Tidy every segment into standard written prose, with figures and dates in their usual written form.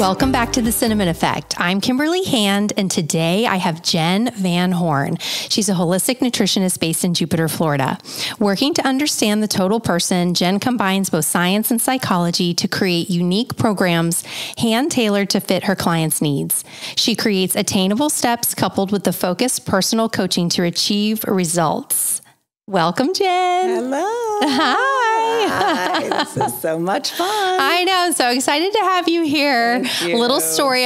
Welcome back to The Cinnamon Effect. I'm Kimberly Hand, and today I have Jen Van Horn. She's a holistic nutritionist based in Jupiter, Florida. Working to understand the total person, Jen combines both science and psychology to create unique programs hand-tailored to fit her clients' needs. She creates attainable steps coupled with the focused personal coaching to achieve results. Welcome, Jen. Hello. Hi. Hi. This is so much fun. I know. I'm so excited to have you here. Thank you. Little story.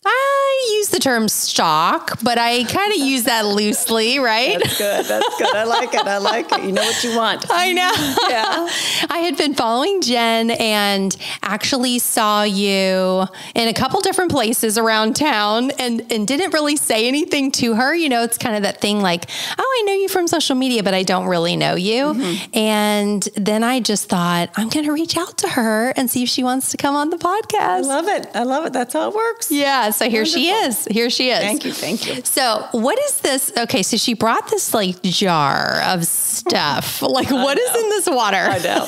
I use the term shock, but I kind of use that loosely, right? That's good. That's good. I like it. I like it. You know what you want. I know. Yeah. I had been following Jen and actually saw you in a couple different places around town and didn't really say anything to her. You know, it's kind of that thing like, oh, I know you from social media, but I don't really know you. Mm-hmm. And then I just thought, I'm going to reach out to her and see if she wants to come on the podcast. I love it. I love it. That's how it works. Yeah. So here Wonderful. she is. Here she is. Thank you. Thank you. So what is this? Okay. So she brought this like jar of stuff. Like what is in this water? I know.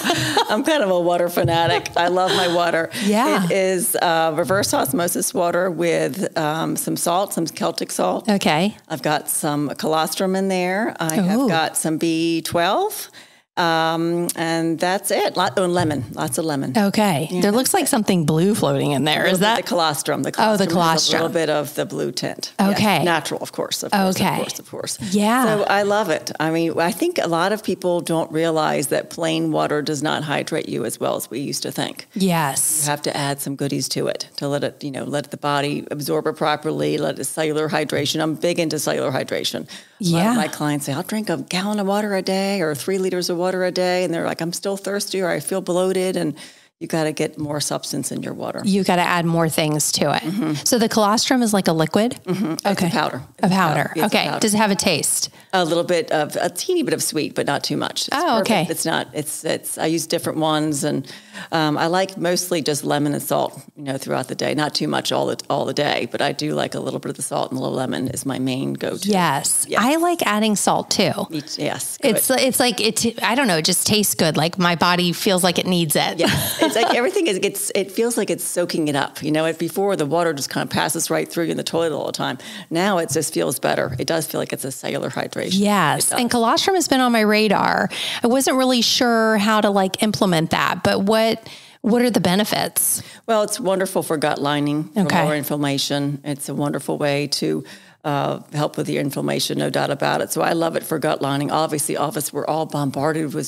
I'm kind of a water fanatic. I love my water. Yeah. It is reverse osmosis water with some salt, some Celtic salt. Okay. I've got some colostrum in there. I have got some B12. And that's it. Lemon, lots of lemon. Okay. Yeah. There looks like something blue floating in there. Is that the colostrum? The colostrum. Has a little bit of the blue tint. Okay. Yes. Natural, of course. Okay. Of course. Yeah. So I love it. I mean, I think a lot of people don't realize that plain water does not hydrate you as well as we used to think. Yes. You have to add some goodies to it to let it, let the body absorb it properly, let it cellular hydration. I'm big into cellular hydration. Yeah. A lot of my clients say, I'll drink a gallon of water a day or 3 liters of water a day. And they're like, I'm still thirsty or I feel bloated. And you got to get more substance in your water. You got to add more things to it. Mm-hmm. So the colostrum is like a liquid? Mm-hmm. Okay. It's a powder. A powder. It's okay. a powder. Does it have a taste? A teeny bit of sweet, but not too much. It's perfect. Okay. It's not, I use different ones and I like mostly just lemon and salt, throughout the day. Not too much all the day, but I do like a little bit of the salt and a little lemon is my main go-to. Yes. I like adding salt too. Yes. Good. It's like, I don't know, it just tastes good. Like my body feels like it needs it. Yeah. It's like everything it feels like it's soaking it up. Before the water just kind of passes right through you in the toilet all the time. Now it just feels better. It does feel like it's a cellular hydration. Yes. And colostrum has been on my radar. I wasn't really sure how to implement that, but what are the benefits? Well, it's wonderful for gut lining, for lower inflammation. It's a wonderful way to help with the inflammation, no doubt about it. So I love it for gut lining. Obviously, we're all bombarded with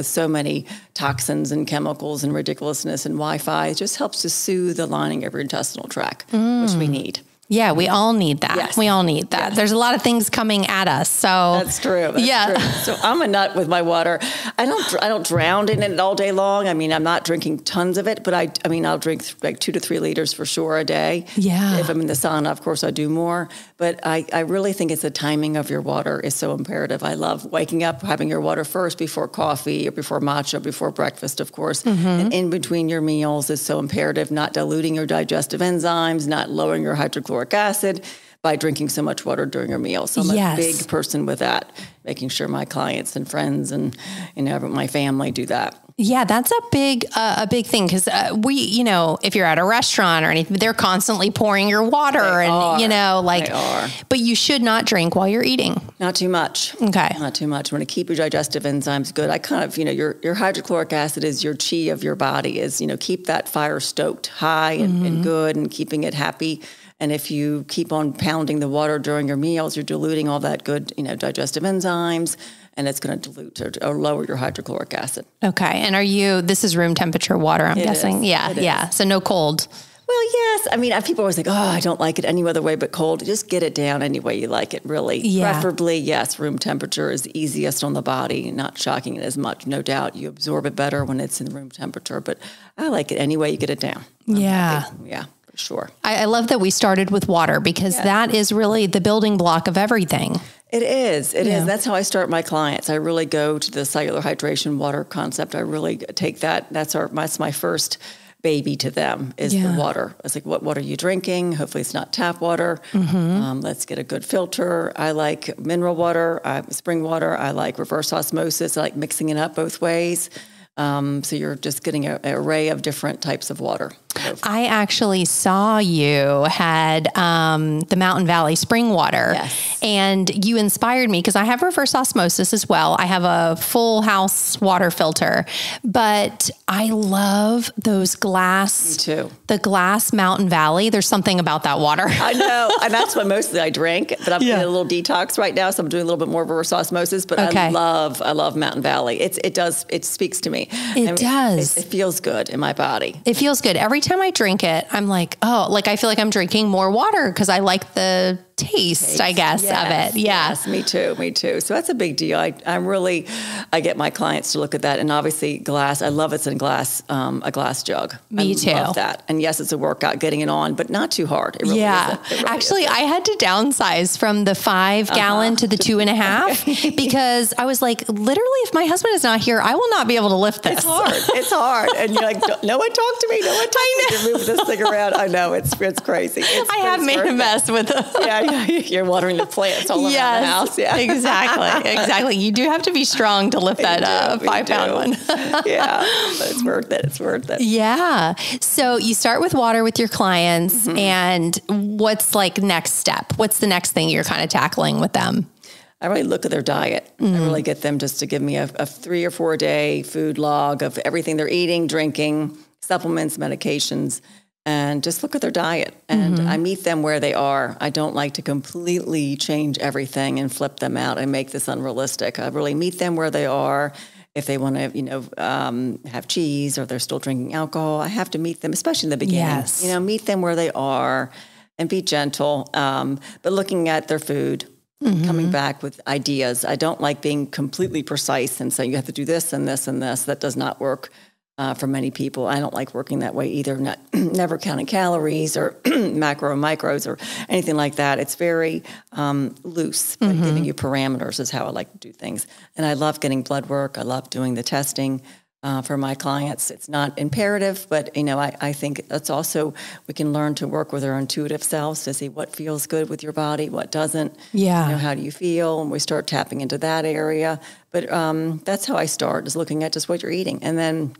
so many toxins and chemicals and ridiculousness and Wi-Fi. It just helps to soothe the lining of your intestinal tract, which we need. Yeah, we all need that. Yes. We all need that. Yes. There's a lot of things coming at us. So that's true. True. So I'm a nut with my water. I don't drown in it all day long. I mean, I'm not drinking tons of it, but I'll drink like 2 to 3 liters for sure a day. Yeah. If I'm in the sauna, of course I do more. But I really think it's the timing of your water is so imperative. I love waking up, having your water first before coffee or before matcha, before breakfast, of course. Mm-hmm. And in between your meals is so imperative, not diluting your digestive enzymes, not lowering your hydrochloric acid by drinking so much water during your meal. So I'm a big person with that, making sure my clients and friends and my family do that. Yeah, that's a big thing because if you're at a restaurant or anything, they're constantly pouring your water They are. But you should not drink while you're eating. Not too much. Okay. Not too much. You want to keep your digestive enzymes good. I kind of, your hydrochloric acid is your chi of your body is, keep that fire stoked high and good and keeping it happy. And if you keep on pounding the water during your meals, you're diluting all that good, digestive enzymes, and it's going to dilute or lower your hydrochloric acid. Okay. And this is room temperature water, I'm guessing? Yeah. So no cold. Well, yes. I mean, people always think, I don't like it any other way but cold. Just get it down any way you like it, really. Yeah. Preferably, yes, room temperature is easiest on the body, not shocking it as much. No doubt you absorb it better when it's in room temperature, but I like it any way you get it down. Yeah. Yeah. Sure. I love that we started with water because that is really the building block of everything. It is. It is. That's how I start my clients. I really go to the cellular hydration water concept. I really take that. That's my first baby to them is the water. It's like, what water are you drinking? Hopefully it's not tap water. Mm-hmm. Let's get a good filter. I like mineral water, spring water. I like reverse osmosis. I like mixing it up both ways. So you're just getting an array of different types of water. stove. I actually saw you had the Mountain Valley spring water. Yes. And you inspired me because I have reverse osmosis as well. I have a full house water filter, but I love those glass. Me too. The glass Mountain Valley. There's something about that water. I know. And that's what mostly I drink, but I'm doing a little detox right now. So I'm doing a little bit more reverse osmosis, but I love Mountain Valley. It speaks to me. It does. It feels good in my body. It feels good. Every time I drink it, I'm like, oh, like I feel like I'm drinking more water because I like the taste, I guess, of it. Yeah. Yes, me too. So that's a big deal. I get my clients to look at that. And obviously glass, I love it's in glass, a glass jug. Me too. I love that. And yes, it's a workout getting it on, but not too hard. It really isn't. It really Actually, isn't. I had to downsize from the 5 gallon to the 2.5 because I was like, literally, if my husband is not here, I will not be able to lift this. It's hard. And you're like, no one talk to me. No one talk to me. Move this thing around. I know. It's crazy. I have made a mess with it. You're watering the plants all around the house. Yeah, exactly. You do have to be strong to lift that 5-pound one. Yeah, but it's worth it. Yeah. So you start with water with your clients, and what's like next step? What's the next thing you're kind of tackling with them? I really look at their diet. I really get them just to give me a 3 or 4 day food log of everything they're eating, drinking, supplements, medications, and just look at their diet. And I meet them where they are. I don't like to completely change everything and flip them out and make this unrealistic. I really meet them where they are. If they want to, have cheese or they're still drinking alcohol, I have to meet them, especially in the beginning. Yes. Meet them where they are and be gentle. But looking at their food, coming back with ideas. I don't like being completely precise and saying you have to do this and this and this. That does not work for many people. I don't like working that way either. Never counting calories or macro and micros or anything like that. It's very loose, but giving you parameters is how I like to do things. And I love getting blood work. I love doing the testing for my clients. It's not imperative, but I think that's also, we can learn to work with our intuitive selves to see what feels good with your body, what doesn't. Yeah. How do you feel? And we start tapping into that area. But that's how I start, is looking at just what you're eating. And then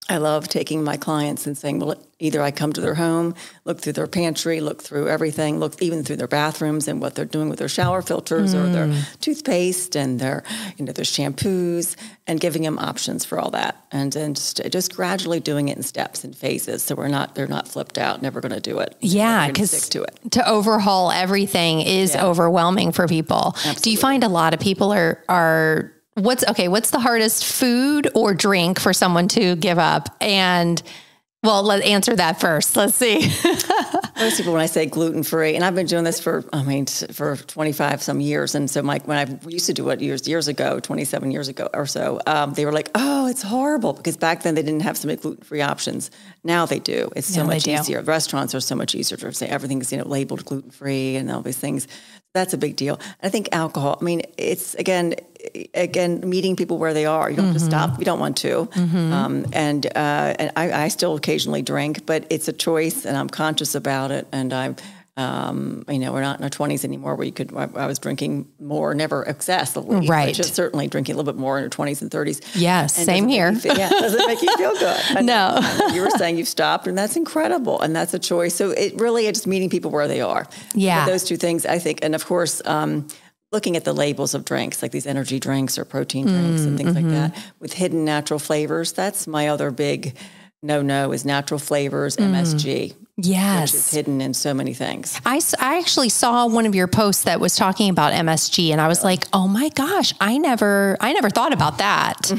I love taking my clients and saying, well, either I come to their home, look through their pantry, look through everything, look even through their bathrooms and what they're doing with their shower filters or their toothpaste and their shampoos, and giving them options for all that. And then just gradually doing it in steps and phases. So they're not flipped out, never going to do it. Yeah. Because to overhaul everything is overwhelming for people. Absolutely. Do you find a lot of people are what's the hardest food or drink for someone to give up? And let's answer that first. Let's see. Most people, when I say gluten-free, and I've been doing this for 25 some years. And so when I used to do it years ago, 27 years ago or so, they were like, oh, it's horrible. Because back then they didn't have so many gluten-free options. Now they do. It's so much easier. Restaurants are so much easier to say everything's, labeled gluten-free and all these things. That's a big deal. I think alcohol, it's again, meeting people where they are. You don't have to stop. You don't want to. And I still occasionally drink, but it's a choice and I'm conscious about it. And we're not in our 20s anymore where I was drinking more, never excessively. Right. But just certainly drinking a little bit more in your 20s and 30s. Yes, and same here. Doesn't make you feel good. No. You were saying you've stopped, and that's incredible. And that's a choice. So it really is just meeting people where they are. Yeah. But those two things, I think. And of course, looking at the labels of drinks, like these energy drinks or protein drinks and things like that, with hidden natural flavors. That's my other big no is natural flavors, MSG. Yes. Which is hidden in so many things. I actually saw one of your posts that was talking about MSG, and I was like, oh my gosh, I never thought about that.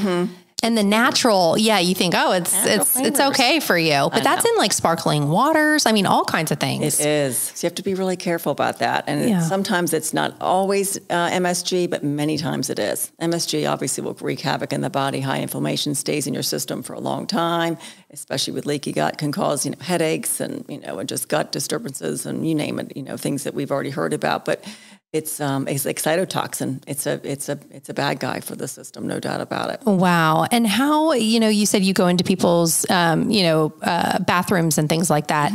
And the natural, you think, oh, it's okay for you. But that's in like sparkling waters. All kinds of things. It is. So you have to be really careful about that. And sometimes it's not always MSG, but many times it is. MSG obviously will wreak havoc in the body. High inflammation stays in your system for a long time, especially with leaky gut, can cause, headaches and just gut disturbances and you name it, things that we've already heard about. But it's excitotoxin. It's a bad guy for the system, no doubt about it. Wow. And how, you said you go into people's, bathrooms and things like that.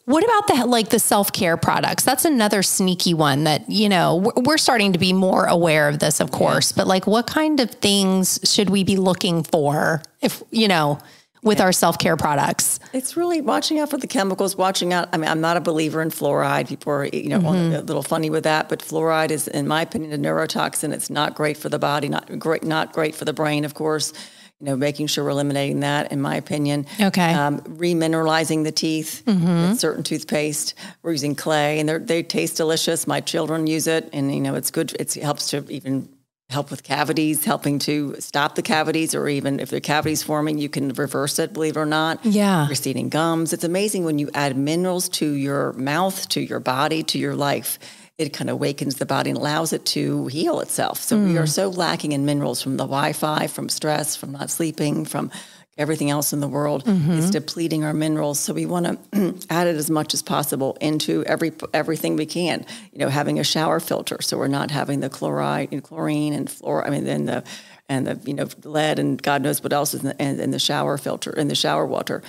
What about the self-care products? That's another sneaky one that, we're starting to be more aware of this, of course, but what kind of things should we be looking for if, with our self-care products? It's really watching out for the chemicals, watching out. I mean, I'm not a believer in fluoride. People are, a little funny with that, but fluoride is, in my opinion, a neurotoxin. It's not great for the body, not great for the brain, of course. Making sure we're eliminating that, in my opinion. Okay. Remineralizing the teeth with certain toothpaste. We're using clay, and they taste delicious. My children use it, and it's good. It helps to even help with cavities, helping to stop the cavities, or even if the cavities forming, you can reverse it, believe it or not. Yeah. Receding gums. It's amazing when you add minerals to your mouth, to your body, to your life. It kind of awakens the body and allows it to heal itself. So we are so lacking in minerals from the Wi-Fi, from stress, from not sleeping, from everything else in the world. It's depleting our minerals. So we want to add it as much as possible into everything we can. Having a shower filter, so we're not having the chlorine and fluoride. I mean, and the lead and God knows what else is in the shower filter, in the shower water.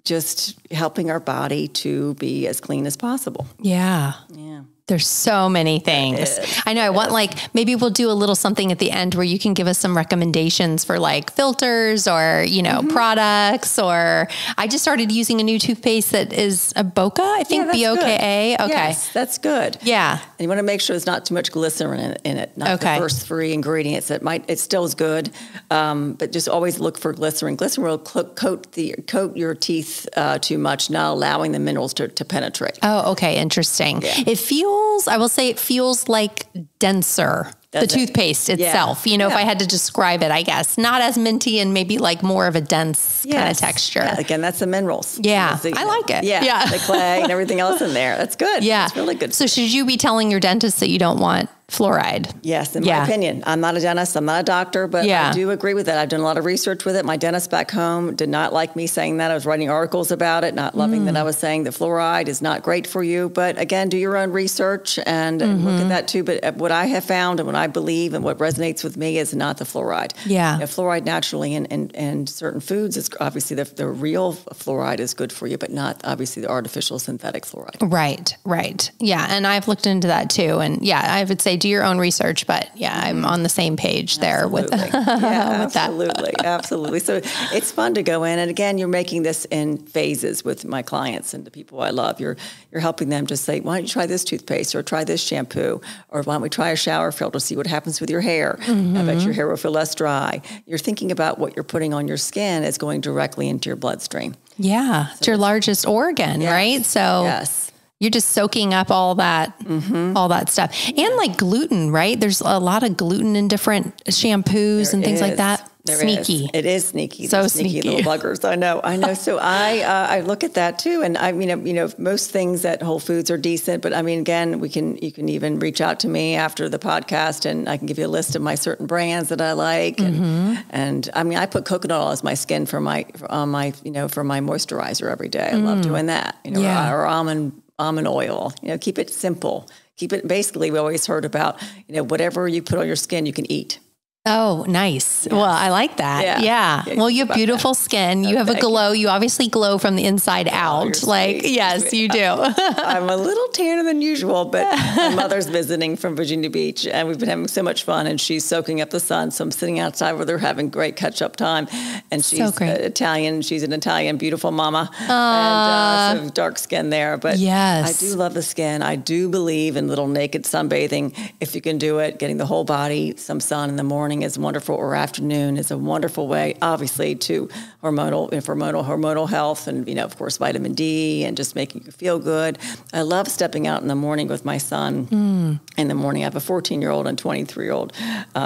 Just helping our body to be as clean as possible. Yeah. Yeah. There's so many things. I know. I want maybe we'll do a little something at the end where you can give us some recommendations for filters or, products, or I just started using a new toothpaste that is a Boca, I think, B-O-K-A. Okay. Yes, that's good. Yeah. And you want to make sure there's not too much glycerin in it. Not the first three ingredients. It still is good. But just always look for glycerin. Glycerin will coat your teeth too much, not allowing the minerals to penetrate. Oh, okay. Interesting. Yeah. I will say it feels like denser. The toothpaste itself, if I had to describe it, I guess, not as minty and maybe more of a dense kind of texture. Yeah, again, that's the minerals. Yeah. I like it. Yeah. The clay and everything else in there. That's good. Yeah. It's really good. So should you be telling your dentist that you don't want fluoride? Yes, in my opinion. I'm not a dentist. I'm not a doctor, but I do agree with that. I've done a lot of research with it. My dentist back home did not like me saying that. I was writing articles about it, not loving that I was saying that fluoride is not great for you. But again, do your own research and look at that too. But what I have found and what I believe and what resonates with me is not the fluoride. Yeah. Fluoride naturally in certain foods is obviously the real fluoride is good for you, but not obviously the artificial synthetic fluoride. Right. Yeah. And I've looked into that too. And I would say do your own research, but I'm on the same page there with that. Absolutely. So it's fun to go in. And again, you're making this in phases with my clients and the people I love. You're helping them just say, why don't you try this toothpaste or try this shampoo? Or why don't we try a shower filter, see what happens with your hair? I bet your hair will feel less dry. You're thinking about what you're putting on your skin is going directly into your bloodstream. Yeah. It's your largest organ, right? So you're just soaking up all that stuff. And gluten, right? There's a lot of gluten in different shampoos and things like that. Sneaky. It is sneaky. So sneaky little buggers. I know. So I look at that too. And I mean, most things at Whole Foods are decent, but I mean, again, you can even reach out to me after the podcast and I can give you a list of my certain brands that I like. And I mean, I put coconut oil as my skin for my moisturizer every day. I love doing that, or almond oil, keep it simple. Keep it, basically, we always heard about, whatever you put on your skin, you can eat. Oh, nice. Yes. Well, I like that. Yeah. Well, you have beautiful skin. You have a glow. You obviously glow from the inside out. Yes, you do. I'm a little tanner than usual, but my mother's visiting from Virginia Beach and we've been having so much fun and she's soaking up the sun. So I'm sitting outside with her having great catch-up time. And she's Italian. She's an Italian, beautiful mama. And some dark skin there. But I do love the skin. I do believe in little naked sunbathing. If you can do it, getting the whole body some sun in the morning is wonderful, or afternoon is a wonderful way, obviously, to hormonal health and, of course, vitamin D and just making you feel good. I love stepping out in the morning with my son. In the morning, I have a 14-year-old and 23-year-old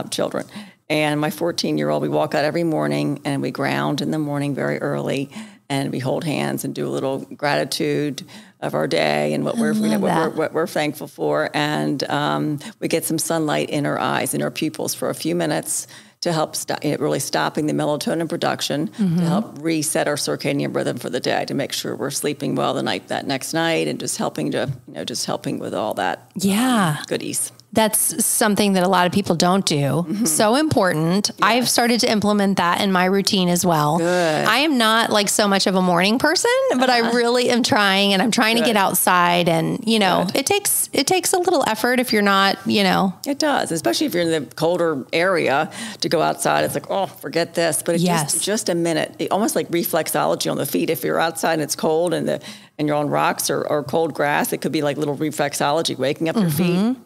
children. And my 14-year-old, we walk out every morning and we ground in the morning very early and we hold hands and do a little gratitude of our day and what we're thankful for. And we get some sunlight in our eyes, in our pupils for a few minutes to help really stopping the melatonin production, to help reset our circadian rhythm for the day, to make sure we're sleeping well that next night, and just helping with all that goodies. That's something that a lot of people don't do. So important. Yes. I've started to implement that in my routine as well. Good. I am not like so much of a morning person, but I really am trying, and I'm trying to get outside, and it takes a little effort if you're not, It does, especially if you're in the colder area to go outside. It's like, oh, forget this. But it's just a minute. Almost like reflexology on the feet. If you're outside and it's cold and you're on rocks or cold grass, it could be like little reflexology, waking up your feet.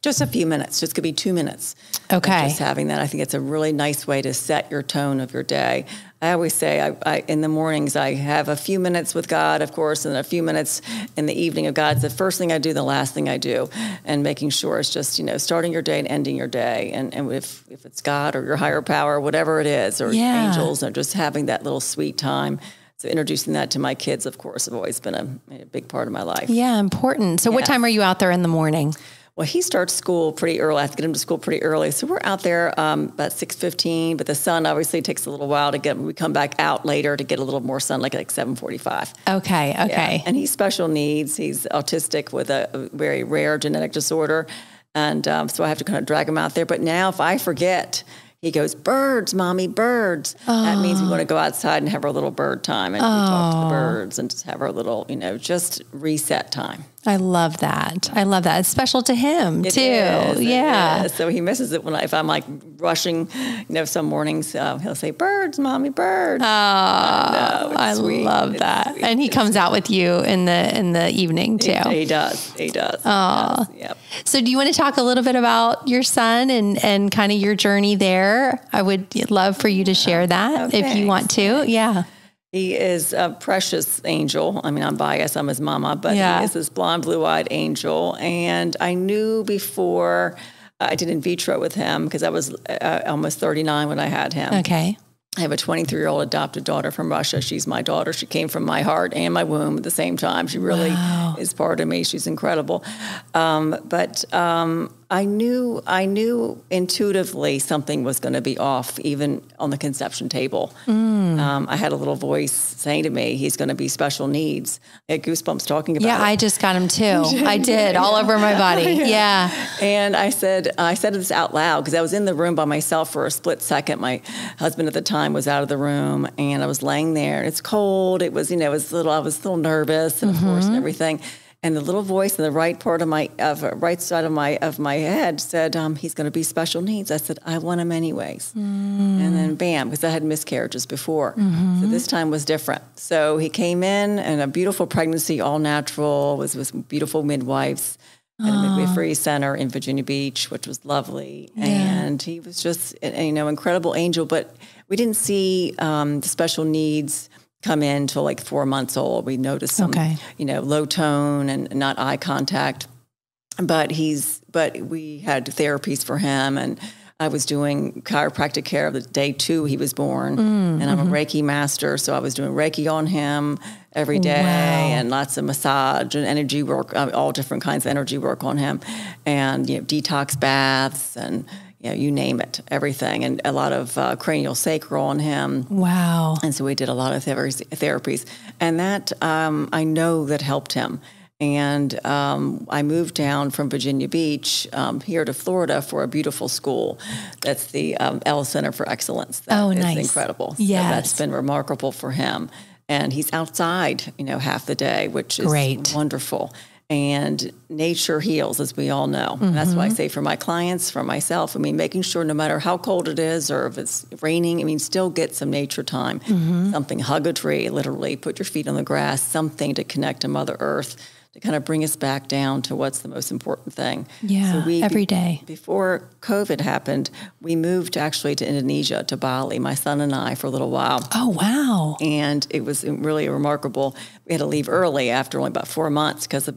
Just a few minutes. Just could be 2 minutes. Okay. Just having that, I think it's a really nice way to set your tone of your day. I always say, I in the mornings, I have a few minutes with God, of course, and a few minutes in the evening of God. It's the first thing I do, the last thing I do, and making sure it's just, starting your day and ending your day. And if it's God or your higher power, whatever it is, or angels, or just having that little sweet time. So introducing that to my kids, of course, have always been a big part of my life. Yeah, important. So what time are you out there in the morning? Well, he starts school pretty early. I have to get him to school pretty early. So we're out there about 6:15, but the sun obviously takes a little while to get. We come back out later to get a little more sun, like 7:45. Okay. Yeah. And he's special needs. He's autistic with a very rare genetic disorder. And so I have to kind of drag him out there. But now if I forget, he goes, birds, Mommy, birds. That means we want to go outside and have our little bird time and we talk to the birds and just have our little, just reset time. I love that. It's special to him too. It is. So he misses it if I'm like rushing, some mornings he'll say, birds, Mommy, birds. Oh, I love that. And he comes out with you in the evening too. He does. Oh, yep. So do you want to talk a little bit about your son and kind of your journey there? I would love for you to share that if you want to. Yeah. He is a precious angel. I mean, I'm biased. I'm his mama, but he is this blonde, blue-eyed angel. And I knew before I did in vitro with him, because I was almost 39 when I had him. Okay. I have a 23-year-old adopted daughter from Russia. She's my daughter. She came from my heart and my womb at the same time. She really is part of me. She's incredible. But I knew intuitively something was going to be off, even on the conception table. I had a little voice saying to me, he's going to be special needs. I had goosebumps talking about it. Yeah, I just got him too. I did, all over my body. Yeah. And I said this out loud because I was in the room by myself for a split second. My husband at the time was out of the room, and I was laying there. It's cold. It was, I was a little nervous, and of course, and everything. And the little voice in the right part of right side of my head said, he's going to be special needs. I said, I want him anyways. And then bam, because I had miscarriages before. So this time was different. So he came in, and a beautiful pregnancy, all natural, was with beautiful midwives at a midwifery center in Virginia Beach, which was lovely. Yeah. And he was just, incredible angel. But we didn't see the special needs come in till like 4 months old. We noticed some, low tone and not eye contact. But we had therapies for him, and I was doing chiropractic care of the day 2 he was born. And I'm a Reiki master, so I was doing Reiki on him every day, and lots of massage and energy work, all different kinds of energy work on him, and detox baths and you name it, everything, and a lot of cranial sacral on him. Wow! And so we did a lot of therapies, and that I know that helped him. And I moved down from Virginia Beach here to Florida for a beautiful school. That's the L Center for Excellence. That is incredible. Yes. So that's been remarkable for him. And he's outside, half the day, which is wonderful. And nature heals, as we all know. And that's why I say for my clients, for myself, making sure no matter how cold it is or if it's raining, still get some nature time. Something, hug a tree, literally, put your feet on the grass, something to connect to Mother Earth, to kind of bring us back down to what's the most important thing. Yeah, so every day. Before COVID happened, we moved actually to Indonesia, to Bali, my son and I, for a little while. Oh, wow. And it was really remarkable. We had to leave early after only about 4 months because of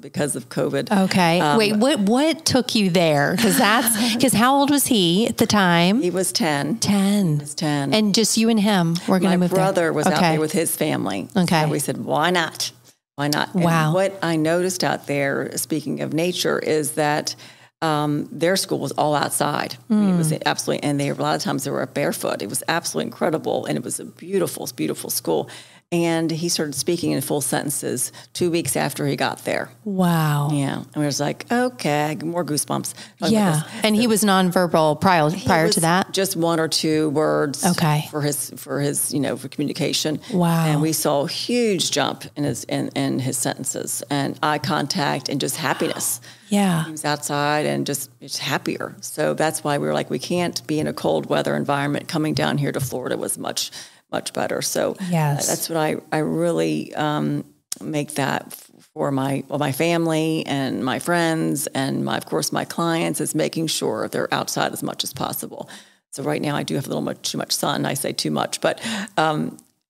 COVID. Okay. Wait, what took you there? Because how old was he at the time? He was 10. 10. He was 10. And just you and him were going to move there? My brother was out there with his family. Okay. So we said, why not? Why not? Wow. And what I noticed out there, speaking of nature, is that their school was all outside. It was absolutely, and a lot of times they were barefoot. It was absolutely incredible, and it was a beautiful, beautiful school. And he started speaking in full sentences 2 weeks after he got there. Wow. Yeah. And we was like, okay, more goosebumps. Yeah. And he was nonverbal prior to that? Just one or two words okay. for his, for communication. Wow. And we saw a huge jump in his sentences and eye contact and just happiness. Yeah. He was outside and just happier. So that's why we were like, we can't be in a cold weather environment. Coming down here to Florida was much better. So that's what I really make that for my family and my friends and of course my clients, is making sure they're outside as much as possible. So right now I do have a little too much sun. I say too much, but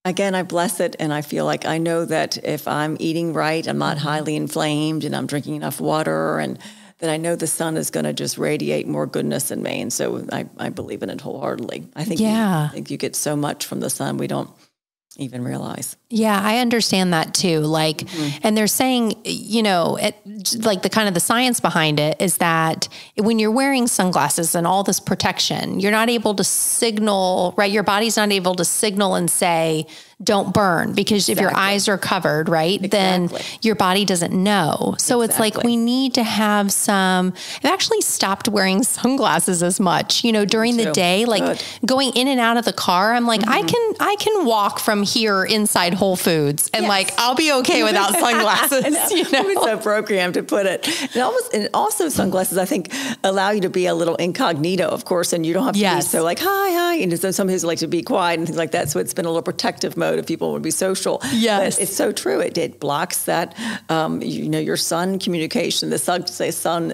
again, I bless it, and I feel like I know that if I'm eating right, I'm not highly inflamed, and I'm drinking enough water, and that I know the sun is going to just radiate more goodness in me. And so I believe in it wholeheartedly. I think you get so much from the sun we don't even realize. Yeah, I understand that too. Like, and they're saying, like the kind of the science behind it is that when you're wearing sunglasses and all this protection, you're not able to signal, right? Your body's not able to signal and say, don't burn, because if your eyes are covered, right, then your body doesn't know. So it's like, we need to have I've actually stopped wearing sunglasses as much, during the day, like going in and out of the car. I'm like, I can walk from here inside Whole Foods and I'll be okay without sunglasses. It's so programmed to put it. And also sunglasses, I think, allow you to be a little incognito, of course, and you don't have to be so like, hi. And so some people like to be quiet and things like that. So it's been a little protective mode if people would be social. Yes. But it's so true. It blocks that, your sun communication, the sun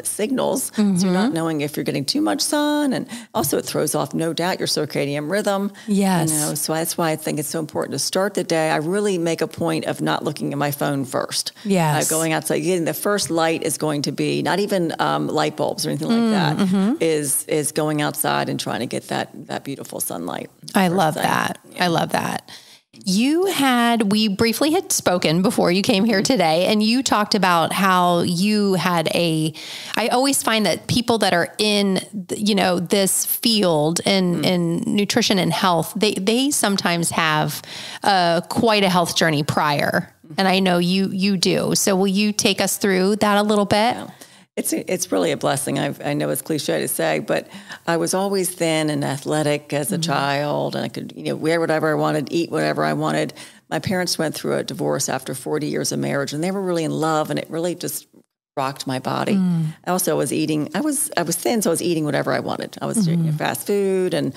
signals. So you're not knowing if you're getting too much sun. And also it throws off, no doubt, your circadian rhythm. Yes. So that's why I think it's so important to start the day. I really make a point of not looking at my phone first. Yes. Going outside, getting the first light is going to be not even light bulbs or anything like that, is going outside and trying to get that beautiful sunlight. I love that. Yeah. I love that. We briefly had spoken before you came here today, and you talked about how you had I always find that people that are in, this field in nutrition and health, they sometimes have quite a health journey prior. And I know you do. So will you take us through that a little bit? Yeah. It's really a blessing. I know it's cliche to say, but I was always thin and athletic as a child, and I could, wear whatever I wanted, eat whatever I wanted. My parents went through a divorce after 40 years of marriage, and they were really in love, and it really just rocked my body. I also was eating. I was thin, so I was eating whatever I wanted. I was eating fast food, and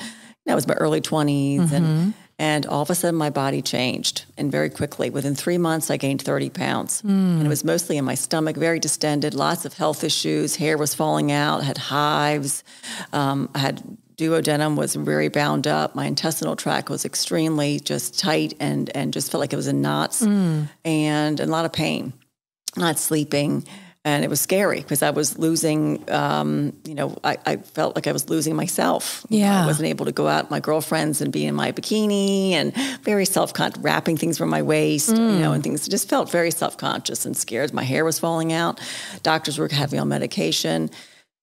I was in my early 20s, and all of a sudden my body changed, and very quickly. Within 3 months, I gained 30 pounds. And it was mostly in my stomach, very distended, lots of health issues. Hair was falling out, I had hives. I had duodenum was very bound up. My intestinal tract was extremely just tight and just felt like it was in knots and a lot of pain, not sleeping. And it was scary because I was losing, I felt like I was losing myself. Yeah. I wasn't able to go out with my girlfriends and be in my bikini, and very self-conscious, wrapping things from my waist, and things. Just felt very self-conscious and scared. My hair was falling out. Doctors were having me on medication.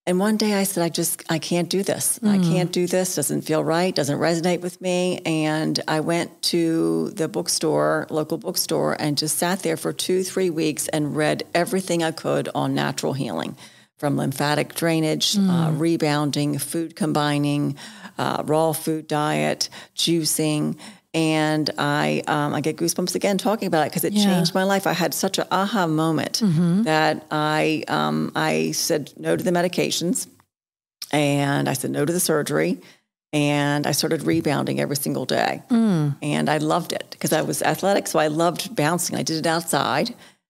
And one day I said, I can't do this. I can't do this. Doesn't feel right. Doesn't resonate with me. And I went to the local bookstore, and just sat there for 2-3 weeks and read everything I could on natural healing, from lymphatic drainage, rebounding, food combining, raw food diet, juicing. And I get goosebumps again talking about it because it changed my life. I had such an aha moment that I said no to the medications, and I said no to the surgery, and I started rebounding every single day. And I loved it because I was athletic, so I loved bouncing. I did it outside,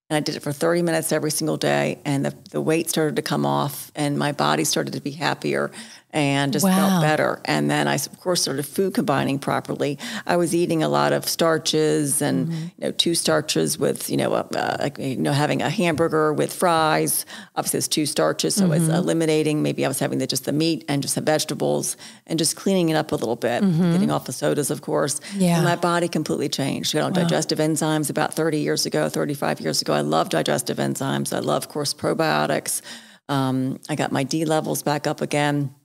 and I did it for 30 minutes every single day, and the weight started to come off, and my body started to be happier and just felt better. And then I, of course, started food combining properly. I was eating a lot of starches and, 2 starches with, having a hamburger with fries. Obviously, it's 2 starches, so it's eliminating. Maybe I was having just the meat and just the vegetables and just cleaning it up a little bit, getting off the sodas, of course. Yeah. And my body completely changed. I got on digestive enzymes about 35 years ago. I love digestive enzymes. I love, of course, probiotics. I got my D levels back up again.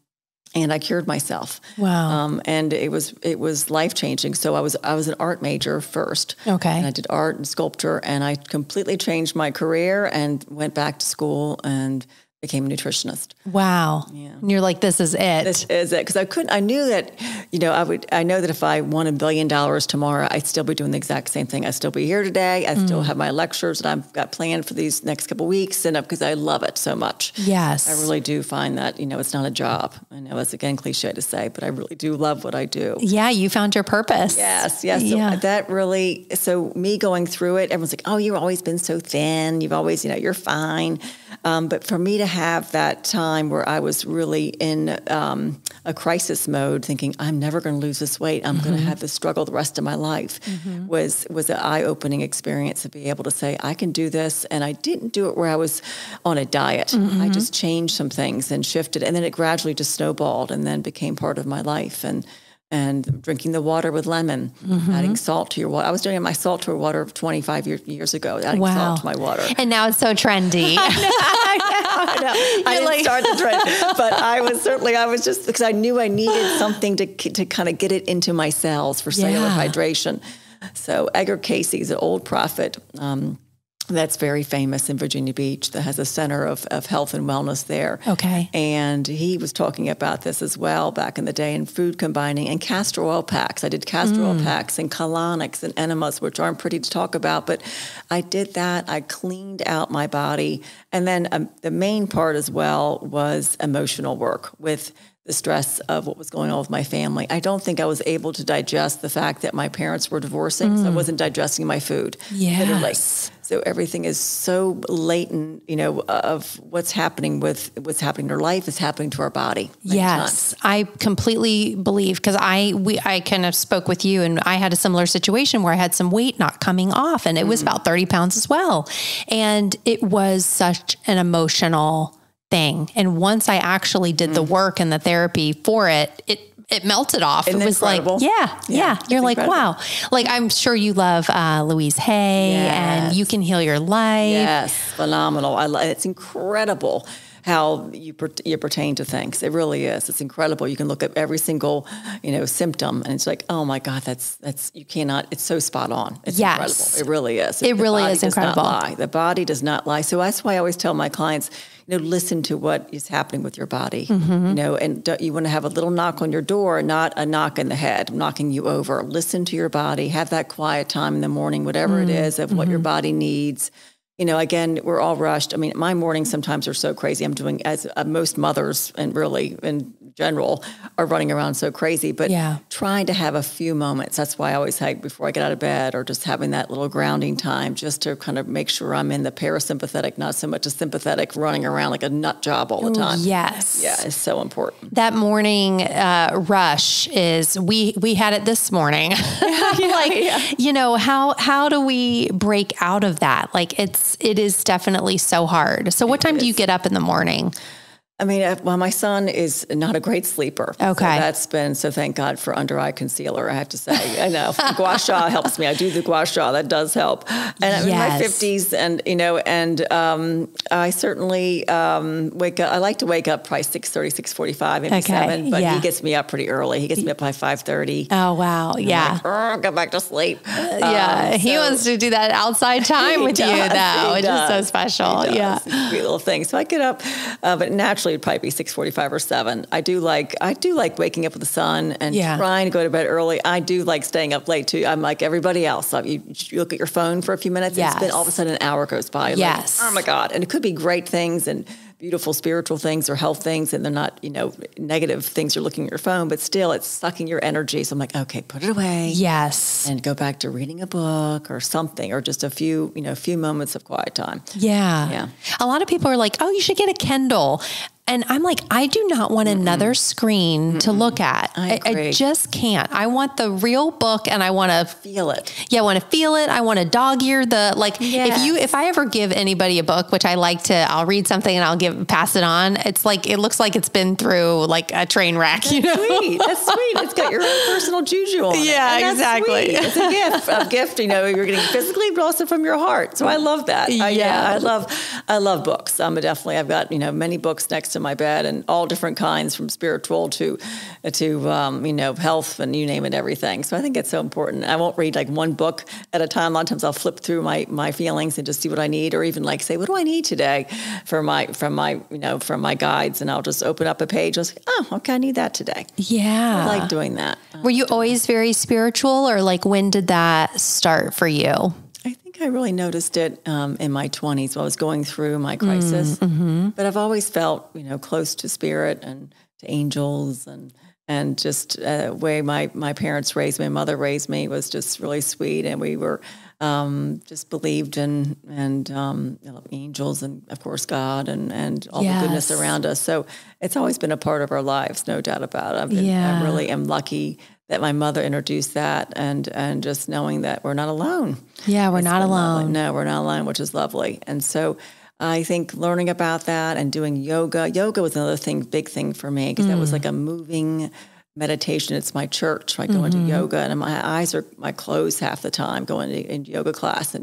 and I cured myself. Wow. And it was life-changing. So I was an art major first. Okay. And I did art and sculpture, and I completely changed my career and went back to school and became a nutritionist. Wow. Yeah. And you're like, this is it. This is it. Because I knew that, I know that if I won $1 billion tomorrow, I'd still be doing the exact same thing. I'd still be here today. I still have my lectures that I've got planned for these next couple of weeks, and because I love it so much. Yes. I really do find that, it's not a job. I know it's again cliche to say, but I really do love what I do. Yeah. You found your purpose. Yes. So Yeah. so me going through it, everyone's like, oh, you've always been so thin. You've always, you're fine. But for me to have that time where I was really in a crisis mode, thinking I'm never going to lose this weight, I'm going to have this struggle the rest of my life, was an eye-opening experience to be able to say I can do this. And I didn't do it where I was on a diet. I just changed some things and shifted, and then it gradually just snowballed and then became part of my life. And drinking the water with lemon, adding salt to your water. I was doing my salt to water 25 years ago, adding salt to my water. And now it's so trendy. I know. I didn't start the trend, but I was just, because I knew I needed something to kind of get it into my cells for cellular hydration. So Edgar Casey's an old prophet, that's very famous in Virginia Beach, that has a center of health and wellness there. Okay. And he was talking about this as well back in the day, in food combining and castor oil packs. I did castor oil packs and colonics and enemas, which aren't pretty to talk about, but I did that. I cleaned out my body. And then the main part as well was emotional work with the stress of what was going on with my family. I don't think I was able to digest the fact that my parents were divorcing, so I wasn't digesting my food. Yes. Literally. So everything is so latent, of what's happening in our life is happening to our body. Yes, I completely believe, because I kind of spoke with you, and I had a similar situation where I had some weight not coming off, and it was about 30 pounds as well. And it was such an emotional thing. And once I actually did the work and the therapy for it, it melted off. Isn't it was incredible? like, yeah. You're like, incredible. wow. Like, I'm sure you love Louise Hay, and You Can Heal Your Life. Yes, phenomenal. It's incredible how you pertain to things. It really is. It's incredible. You can look at every single, symptom, and it's like, oh my God, that's you cannot. It's so spot on. It's incredible. It really is. It really is incredible. Not lie. The body does not lie. So that's why I always tell my clients, listen to what is happening with your body. And you want to have a little knock on your door, not a knock in the head, knocking you over. Listen to your body. Have that quiet time in the morning, whatever it is, of what your body needs. Again, we're all rushed. I mean, my mornings sometimes are so crazy. I'm doing, as most mothers, and really in general, are running around so crazy, but trying to have a few moments. That's why I always say before I get out of bed, or just having that little grounding time, just to kind of make sure I'm in the parasympathetic, not so much a sympathetic, running around like a nut job all the time. Yes. Yeah, it's so important. That morning rush is, we had it this morning. How do we break out of that? Like, it is definitely so hard. So what time do you get up in the morning? I mean, well, my son is not a great sleeper. Okay. So thank God for under eye concealer, I have to say. I know. Gua sha helps me. I do the gua sha. That does help. And I'm in my 50s, and I certainly wake up. I like to wake up probably 6:30, 6:45, maybe 7, but he gets me up pretty early. He gets me up by 5:30. Oh, wow. Yeah. Like, go back to sleep. He wants to do that outside time with you, though, which is so special. Yeah. Sweet little thing. So I get up, but naturally it'd probably be 6:45 or 7. I do like waking up with the sun and trying to go to bed early. I do like staying up late too. I'm like everybody else. You look at your phone for a few minutes, and then all of a sudden an hour goes by. Yes. Like, oh my God. And it could be great things and beautiful spiritual things or health things, and they're not, negative things you're looking at your phone, but still it's sucking your energy. So I'm like, okay, put it away. Yes. And go back to reading a book or something, or just a few moments of quiet time. Yeah. A lot of people are like, oh, you should get a Kindle. And I'm like, I do not want another screen to look at. I just can't. I want the real book, and I want to feel it. Yeah, I want to feel it. I want to dog ear if I ever give anybody a book, which I like to, I'll read something and I'll pass it on. It's like, it looks like it's been through like a train wreck. That's sweet. That's sweet. It's got your own personal juju on it. Yeah, exactly. Sweet. It's a gift, you're getting physically, but also from your heart. So I love that. I love books. I've got, many books next in my bed, and all different kinds, from spiritual to health, and you name it, everything. So I think it's so important. I won't read like one book at a time. A lot of times I'll flip through my feelings and just see what I need, or even like say, what do I need today from my guides, and I'll just open up a page. I was like, oh, okay, I need that today. Yeah, I like doing that. Were you always very spiritual, or like when did that start for you? I really noticed it in my 20s while I was going through my crisis. But I've always felt, close to spirit and to angels, and just the way my parents raised me, my mother raised me was just really sweet. And we were just believed in angels, and of course God, and all the goodness around us. So it's always been a part of our lives, no doubt about it. I really am lucky that my mother introduced that, and just knowing that we're not alone. Yeah, we're not alone. Lovely. No, we're not alone, which is lovely. And so I think learning about that and doing yoga was another big thing for me, because that was like a moving meditation. It's my church. I go into yoga, and my eyes are closed half the time going into yoga class,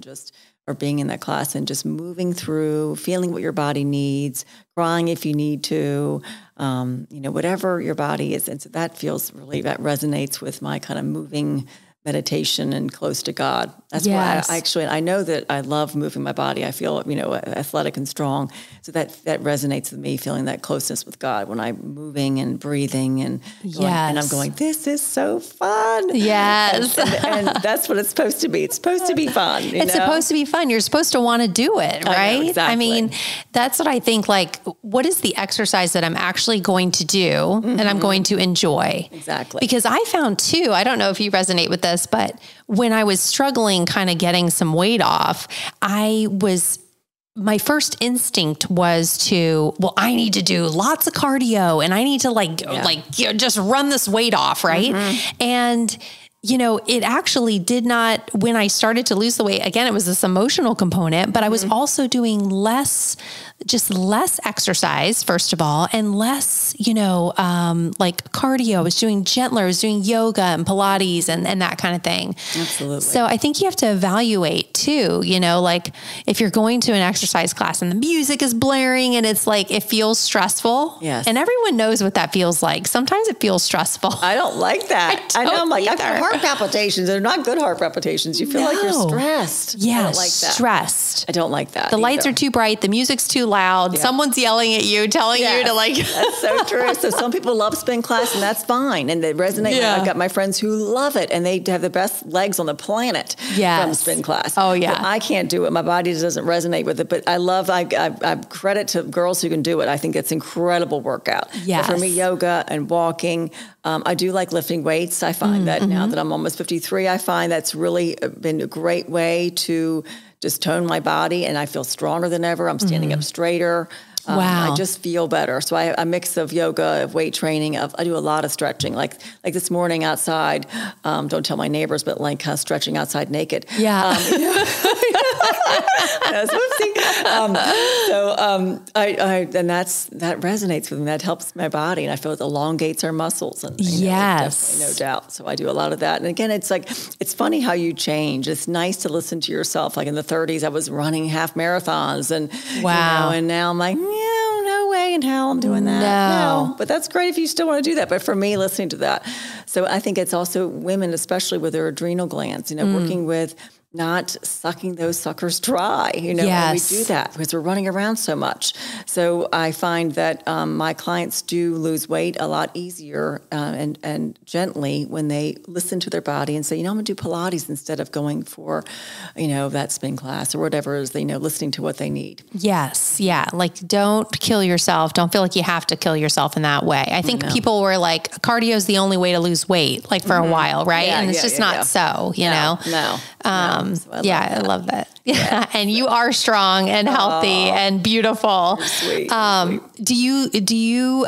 or being in that class, and just moving through, feeling what your body needs, crying if you need to, whatever your body is. And so that that resonates with my kind of moving meditation and close to God. That's why I know that I love moving my body. I feel, athletic and strong. So that resonates with me, feeling that closeness with God when I'm moving and breathing and going, and I'm going, this is so fun. Yes. And that's what it's supposed to be. It's supposed to be fun. It's supposed to be fun. You're supposed to want to do it, right? I know, exactly. I mean, that's what I think, like, what is the exercise that I'm actually going to do and I'm going to enjoy? Exactly. Because I found too, I don't know if you resonate with this, but when I was struggling kind of getting some weight off, my first instinct was I need to do lots of cardio, and I need to just run this weight off. Right. And it actually did not, when I started to lose the weight, again, it was this emotional component, but I was also doing less exercise, first of all, and less, like cardio. I was doing gentler, I was doing yoga and Pilates and that kind of thing. Absolutely. So I think you have to evaluate too, like if you're going to an exercise class and the music is blaring and it's like, it feels stressful. Yes. And everyone knows what that feels like. Sometimes it feels stressful. I don't like that. I know. I'm like, I've got heart palpitations. They're not good heart palpitations. You feel like you're stressed. Yeah. I don't like that. Stressed. I don't like that. The lights are too bright. The music's too loud. Yeah. Someone's yelling at you, telling you to like. That's so true. So some people love spin class, and that's fine. And they resonate. Yeah. I've got my friends who love it, and they have the best legs on the planet from spin class. Oh, yeah. But I can't do it. My body doesn't resonate with it. But I credit to girls who can do it. I think it's incredible workout. Yes. But for me, yoga and walking, I do like lifting weights. I find that now that I'm almost 53, I find that's really been a great way to just tone my body, and I feel stronger than ever. I'm standing up straighter. Wow. I just feel better. So a mix of yoga, of weight training, I do a lot of stretching. Like this morning outside, don't tell my neighbors, but like stretching outside naked. Yeah. That resonates with me. That helps my body, and I feel it elongates our muscles. And definitely, no doubt. So I do a lot of that. And again, it's funny how you change. It's nice to listen to yourself. Like in the 30s, I was running half marathons, and and now I'm like, no way in hell I'm doing that. No. But that's great if you still want to do that. But for me, listening to that. So I think it's also women, especially with their adrenal glands, working with not sucking those suckers dry, and we do that because we're running around so much. So I find that my clients do lose weight a lot easier and gently when they listen to their body and say, I'm going to do Pilates instead of going for, that spin class or whatever it is, listening to what they need. Yes. Yeah. Like, don't kill yourself. Don't feel like you have to kill yourself in that way. I think people were like, cardio is the only way to lose weight, like for a while. Right. Yeah, and it's just not so, you know? No. So I love that. Yeah. And you are strong and healthy and beautiful. Sweet. Do you,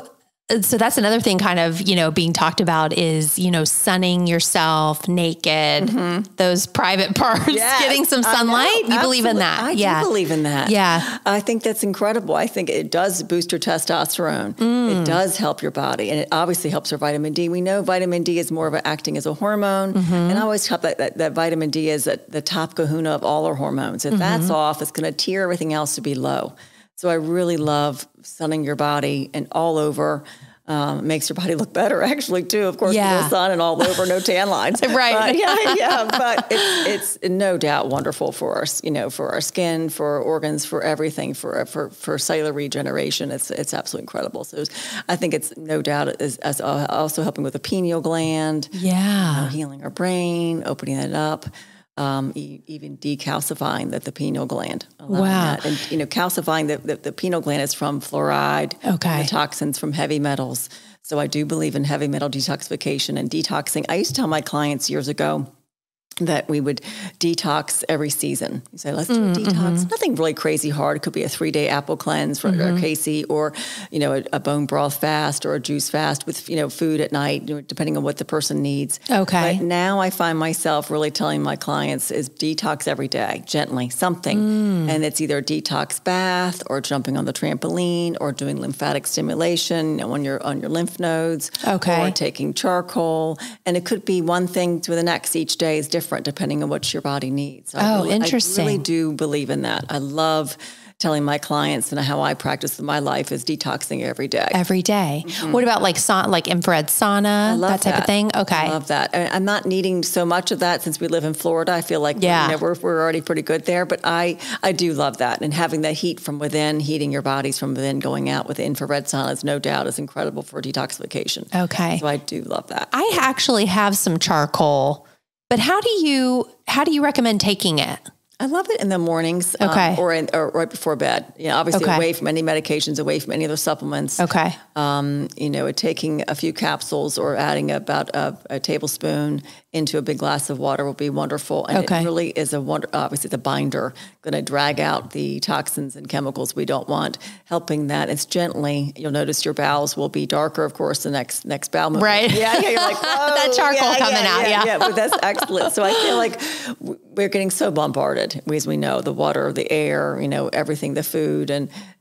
so that's another thing kind of, being talked about is, sunning yourself naked, those private parts, getting some sunlight. You believe in that? I do believe in that. Yeah. I think that's incredible. I think it does boost your testosterone. It does help your body, and it obviously helps your vitamin D. We know vitamin D is more of acting as a hormone, and I always tell that vitamin D is the top kahuna of all our hormones. If that's off, it's going to tear everything else to be low. So I really love sunning your body and all over. Makes your body look better, actually, too. Of course, no sun and all over, no tan lines. Right. But, but it's no doubt wonderful for us, for our skin, for our organs, for everything, for cellular regeneration. It's absolutely incredible. So I think it's no doubt is also helping with the pineal gland. Yeah. Healing our brain, opening it up. Even decalcifying the pineal gland. Wow. That. And, calcifying the pineal gland is from fluoride, the toxins from heavy metals. So I do believe in heavy metal detoxification and detoxing. I used to tell my clients years ago that we would detox every season. You say, let's do a detox. Nothing really crazy hard. It could be a 3-day apple cleanse for Casey, or, a bone broth fast or a juice fast with, food at night, depending on what the person needs. Okay. But now I find myself really telling my clients is detox every day, gently, something. And it's either a detox bath or jumping on the trampoline or doing lymphatic stimulation on your lymph nodes. Okay. Or taking charcoal. And it could be one thing to the next. Each day is different depending on what your body needs. Interesting. I really do believe in that. I love telling my clients, and how I practice in my life is detoxing every day. Every day. What about like infrared sauna, that type of thing? Okay. I love that. I'm not needing so much of that since we live in Florida. I feel like we're already pretty good there, but I do love that. And having that heat from within, heating your bodies from within, going out with the infrared saunas, no doubt is incredible for detoxification. Okay. So I do love that. I actually have some charcoal, but how do you recommend taking it? I love it in the mornings, or right before bed. Obviously away from any medications, away from any other supplements. Okay. Taking a few capsules or adding about a tablespoon into a big glass of water will be wonderful. And it really is obviously the binder, going to drag out the toxins and chemicals we don't want, helping that. It's gently, you'll notice your bowels will be darker, of course, the next bowel movement. Right. Yeah, you're like, whoa. That charcoal coming out. Yeah, but that's excellent. So I feel like we're getting so bombarded, as we know, the water, the air, everything, the food.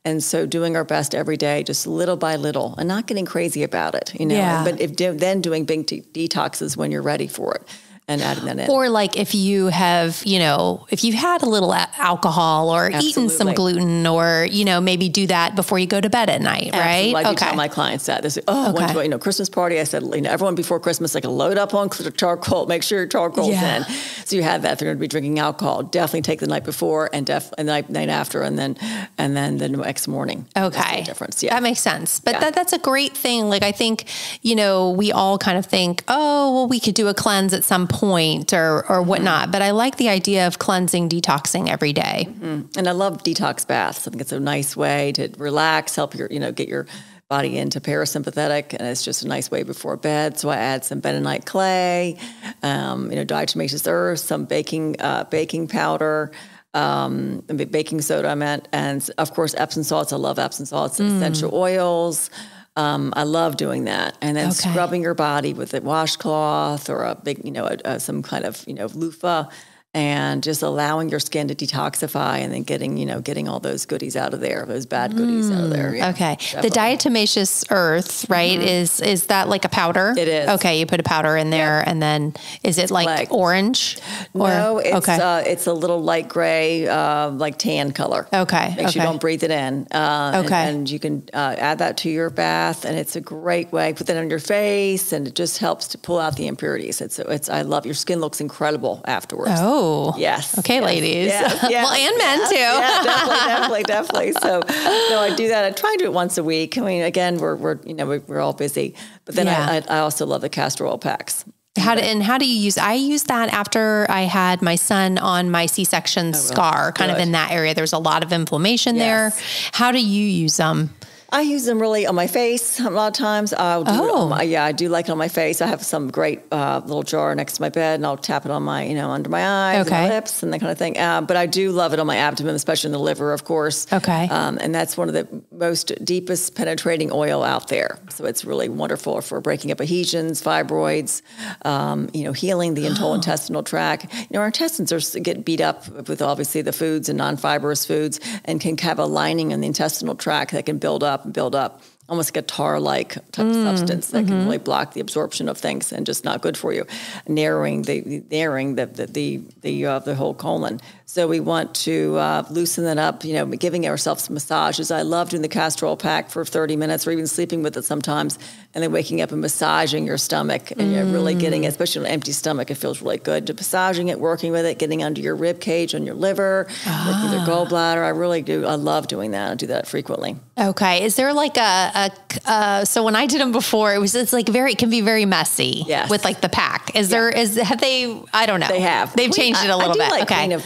And so doing our best every day, just little by little, and not getting crazy about it, but then doing big detoxes when you're ready for it. And adding that in. Or like if you have, if you've had a little alcohol or eaten some gluten, or, maybe do that before you go to bed at night, right? I do tell my clients that. They say, went to a Christmas party. I said, everyone before Christmas, load up on charcoal, make sure your charcoal's in. So you have that. They're going to be drinking alcohol. Definitely take the night before and the night after, and then the next morning. Okay. That's the difference. Yeah. That makes sense. But that's a great thing. Like, I think, we all kind of think, we could do a cleanse at some point or whatnot. But I like the idea of cleansing, detoxing every day. And I love detox baths. I think it's a nice way to relax, help your, get your body into parasympathetic, and it's just a nice way before bed. So I add some bentonite clay, diatomaceous earth, some baking powder, baking soda, and of course Epsom salts. I love Epsom salts, essential oils. I love doing that. And then scrubbing your body with a washcloth or a big, some kind of, loofah, and just allowing your skin to detoxify, and then getting all those goodies out of there, those bad goodies out of there. Yeah, okay. Definitely. The diatomaceous earth, right? Is that like a powder? It is. Okay. You put a powder in there, and then is it like orange? No, it's a little light gray, like tan color. Okay. Make sure you don't breathe it in. And you can add that to your bath, and it's a great way. Put that on your face, and it just helps to pull out the impurities. I love your skin looks incredible afterwards. Oh. Yes. Okay, yes, ladies. Yes, yes, well, and men too. Yeah, definitely. So I do that. I try to do it once a week. I mean, again, we're all busy, but then I also love the castor oil packs. How do you use? I used that after I had my son on my C-section scar, kind of in that area. There's a lot of inflammation there. How do you use them? I use them really on my face a lot of times. I do like it on my face. I have some great little jar next to my bed, and I'll tap it on my, under my eyes, and my lips, and that kind of thing. But I do love it on my abdomen, especially in the liver, of course. Okay. And that's one of the most deepest penetrating oil out there. So it's really wonderful for breaking up adhesions, fibroids, healing the intestinal tract. Our intestines get beat up with obviously the foods and non-fibrous foods, and can have a lining in the intestinal tract that can build up. almost like a tar-like type of substance that can really block the absorption of things and just not good for you, narrowing the whole colon. So we want to loosen that up, giving ourselves massages. I love doing the castor oil pack for 30 minutes or even sleeping with it sometimes, and then waking up and massaging your stomach and you're really getting it, especially on an empty stomach. It feels really good. To massaging it, working with it, getting under your rib cage, on your liver, working with your gallbladder. I really do. I love doing that. I do that frequently. Okay. Is there like so when I did them before, it's like it can be very messy with like the pack. I don't know. They have. They've changed it a little bit. Like okay.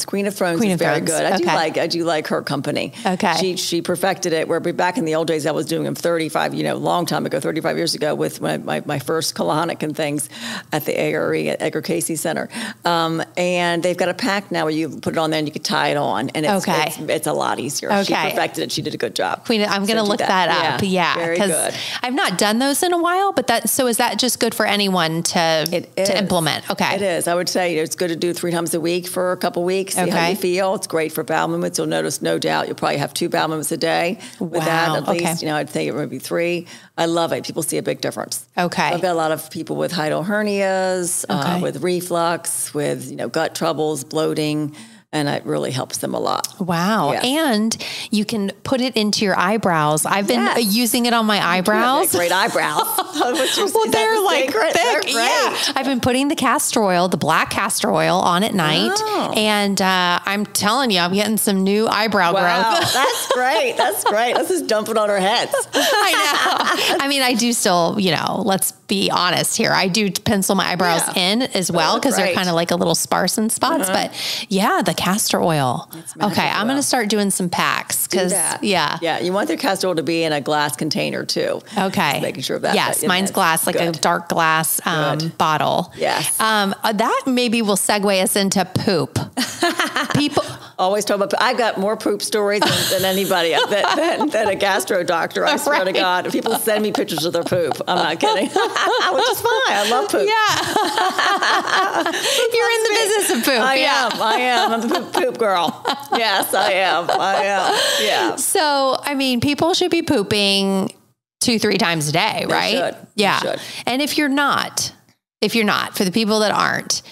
Queen of Thrones is very good. I do like her company. Okay. She perfected it, where back in the old days, I was doing them 35 years ago with my first colonic and things at the ARE at Edgar Casey Center. And they've got a pack now where you put it on there and you can tie it on, and it's a lot easier. Okay. She perfected it. She did a good job. I'm going to look that up. Yeah. Very good. I've not done those in a while, but is that just good for anyone to implement? Okay. It is. I would say it's good to do 3 times a week for a couple weeks. See how you feel. It's great for bowel movements. You'll notice, no doubt, you'll probably have 2 bowel movements a day with that at least. I'd think it would be 3. I love it. People see a big difference. Okay. I've got a lot of people with hiatal hernias, with reflux, with gut troubles, bloating. And it really helps them a lot. Wow. Yes. And you can put it into your eyebrows. I've been using it on my eyebrows. Great eyebrows. Well, they're like thick. They're great. Yeah. I've been putting the castor oil, the black castor oil, on at night. Oh. And I'm telling you, I'm getting some new eyebrow growth. That's great. That's great. Let's just dump it on our heads. I know. I mean, I do still, let's be honest here. I do pencil my eyebrows in as well, because they're kind of like a little sparse in spots. But the castor oil. Okay. I'm going to start doing some packs because you want the castor oil to be in a glass container too. Okay. Just making sure of that. Yes. Mine's glass, like a dark glass bottle. Yes. That maybe will segue us into poop. People always talk about, I've got more poop stories than anybody, than a gastro doctor. I swear to God. People send me pictures of their poop. I'm not kidding. Which is fine. I love poop. Yeah. You're in the business of poop. I am. I'm the poop girl. Yes, I am. Yeah. So, I mean, people should be pooping 2-3 times a day, right? They should. Yeah. They should. And if you're not, for the people that aren't,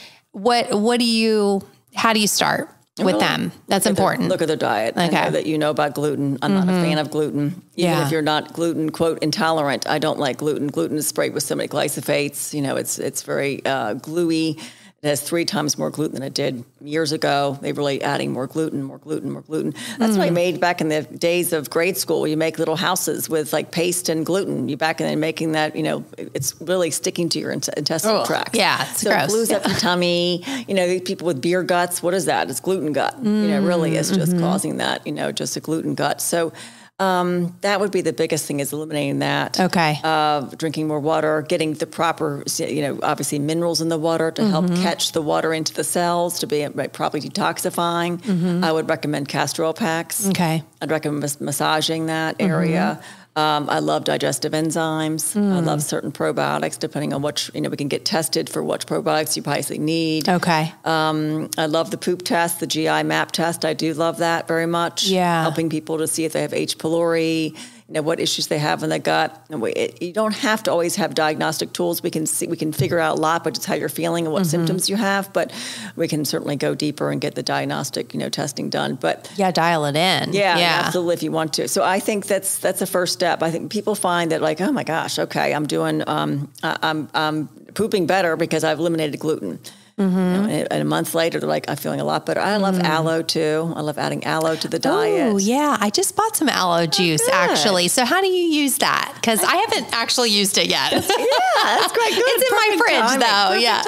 how do you start with them? That's important. Look at their diet. Okay. I know that you know about gluten. I'm not a fan of gluten. Even if you're not gluten, quote, intolerant, I don't like gluten. Gluten is sprayed with so many glyphosates. It's very gluey. It has 3 times more gluten than it did years ago. They're really adding more gluten. That's why I made back in the days of grade school. You make little houses with like paste and gluten. You back in and making that, it's really sticking to your intestinal tract. Yeah, it's gross. So it glues up your tummy. These people with beer guts, what is that? It's gluten gut. Really is just causing that, just a gluten gut. So that would be the biggest thing, is eliminating that. Okay. Drinking more water, getting the proper, obviously minerals in the water to help catch the water into the cells, to be properly detoxifying. I would recommend castor oil packs. Okay. I'd recommend massaging that area. I love digestive enzymes. I love certain probiotics, depending on which, we can get tested for which probiotics you probably need. Okay. I love the poop test, the GI map test. I do love that very much. Yeah. Helping people to see if they have H. pylori, what issues they have in the gut. You don't have to always have diagnostic tools. We can figure out a lot by just how you're feeling and what symptoms you have, but we can certainly go deeper and get the diagnostic, testing done. But dial it in. Yeah, absolutely, if you want to. So I think that's the first step. I think people find that, like, oh my gosh, okay, I'm doing, I'm pooping better because I've eliminated gluten. And a month later, they're like, I'm feeling a lot better. I love aloe too. I love adding aloe to the diet. Oh, yeah. I just bought some aloe juice, actually. So how do you use that? Because I haven't actually used it yet. That's quite good. It's in my fridge, though. Yeah.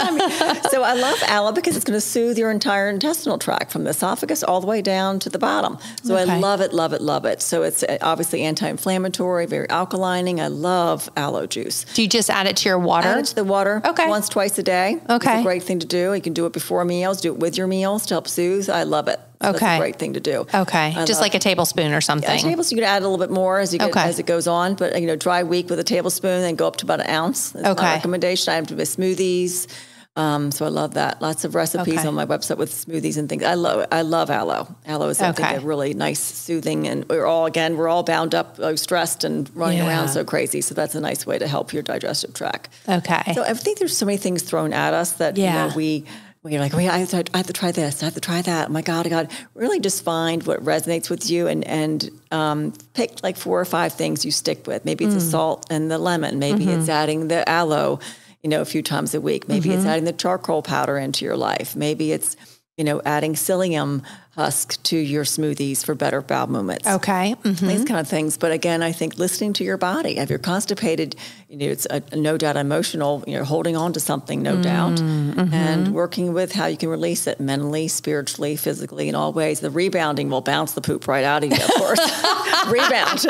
So I love aloe because it's going to soothe your entire intestinal tract from the esophagus all the way down to the bottom. So I love it, love it, love it. So it's obviously anti-inflammatory, very alkalining. I love aloe juice. Do you just add it to your water? Add it to the water once, twice a day. Okay. It's a great thing to do. You can do it before meals, do it with your meals to help soothe. I love it. So that's a great thing to do. Okay. Just like a tablespoon or something. Yeah, a tablespoon, you can add a little bit more as it goes on. But, dry week with a tablespoon and go up to about an ounce. That's my recommendation. I have to do smoothies. So I love that. Lots of recipes on my website with smoothies and things. I love aloe. Aloe is, I think, a really nice, soothing, and we're all bound up, stressed and running around so crazy. So that's a nice way to help your digestive tract. Okay. So I think there's so many things thrown at us that we're like, I have to try this. I have to try that. Oh my God. Really just find what resonates with you and pick like 4 or 5 things you stick with. Maybe it's the salt and the lemon. Maybe it's adding the aloe, a few times a week. Maybe it's adding the charcoal powder into your life. Maybe it's, adding psyllium husk to your smoothies for better bowel movements. Okay. These kind of things. But again, I think listening to your body. If you're constipated, it's no doubt emotional, holding on to something, no doubt, and working with how you can release it mentally, spiritually, physically, in all ways. The rebounding will bounce the poop right out of you, of course. Rebound.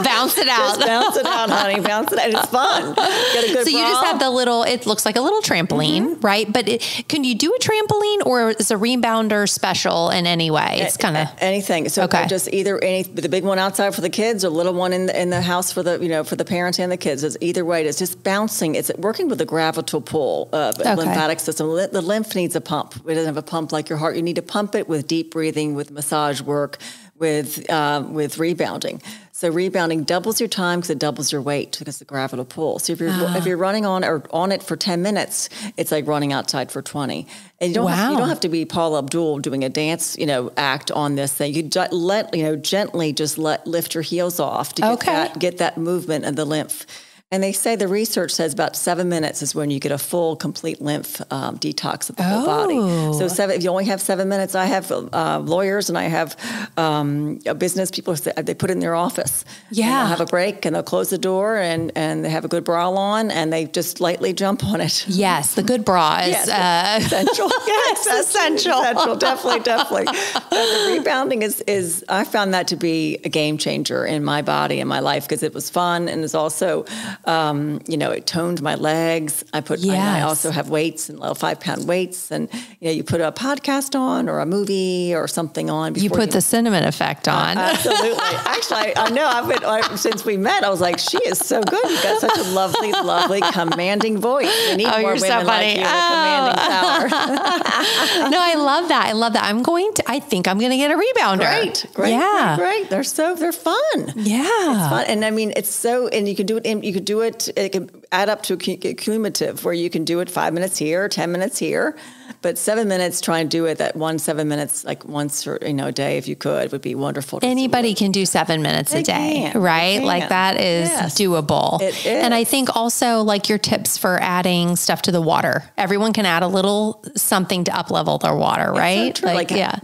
Bounce it out. Just bounce it out, honey. Bounce it out. It's fun. Get a good So you just have the little, it looks like a little trampoline, right? But can you do a trampoline, or is a rebounder special in any way? It's kind of anything. So just either the big one outside for the kids, or little one in the house for the for the parents and the kids. It's either way. It's just bouncing. It's working with the gravitational pull of lymphatic system. The lymph needs a pump. It doesn't have a pump like your heart. You need to pump it with deep breathing, with massage work, with rebounding. So rebounding doubles your time because it doubles your weight because of the gravitational pull. So if you're running on it for 10 minutes, it's like running outside for 20. And you don't have to be Paula Abdul doing a dance, act on this thing. You gently just lift your heels off to get that movement of the lymph. And they say the research says about 7 minutes is when you get a full, complete lymph detox of the whole body. So if you only have 7 minutes, I have lawyers and I have business people, they put it in their office. Yeah. And they'll have a break and they'll close the door and they have a good bra on and they just lightly jump on it. Yes, the good bra is essential. Yes, essential. Definitely. But the rebounding is, I found that to be a game changer in my body and my life because it was fun and it's also... it toned my legs. I also have weights and little 5-pound weights. And, you put a podcast on or a movie or something on. You put the cinnamon effect on. Absolutely. Actually, I know since we met, I was like, she is so good. You've got such a lovely, commanding voice. We need more women like you with commanding power. No, I love that. I think I'm going to get a rebounder. Great. They're fun. Yeah. It's fun. And I mean, it's so, and you can do it, it can add up to a cumulative where you can do it 5 minutes here, 10 minutes here, but 7 minutes, try and do it that 7 minutes, like once or, a day, if you could, would be wonderful. Anybody can do 7 minutes a day, right? Like that is doable. It is. And I think also like your tips for adding stuff to the water. Everyone can add a little something to up level their water, right? So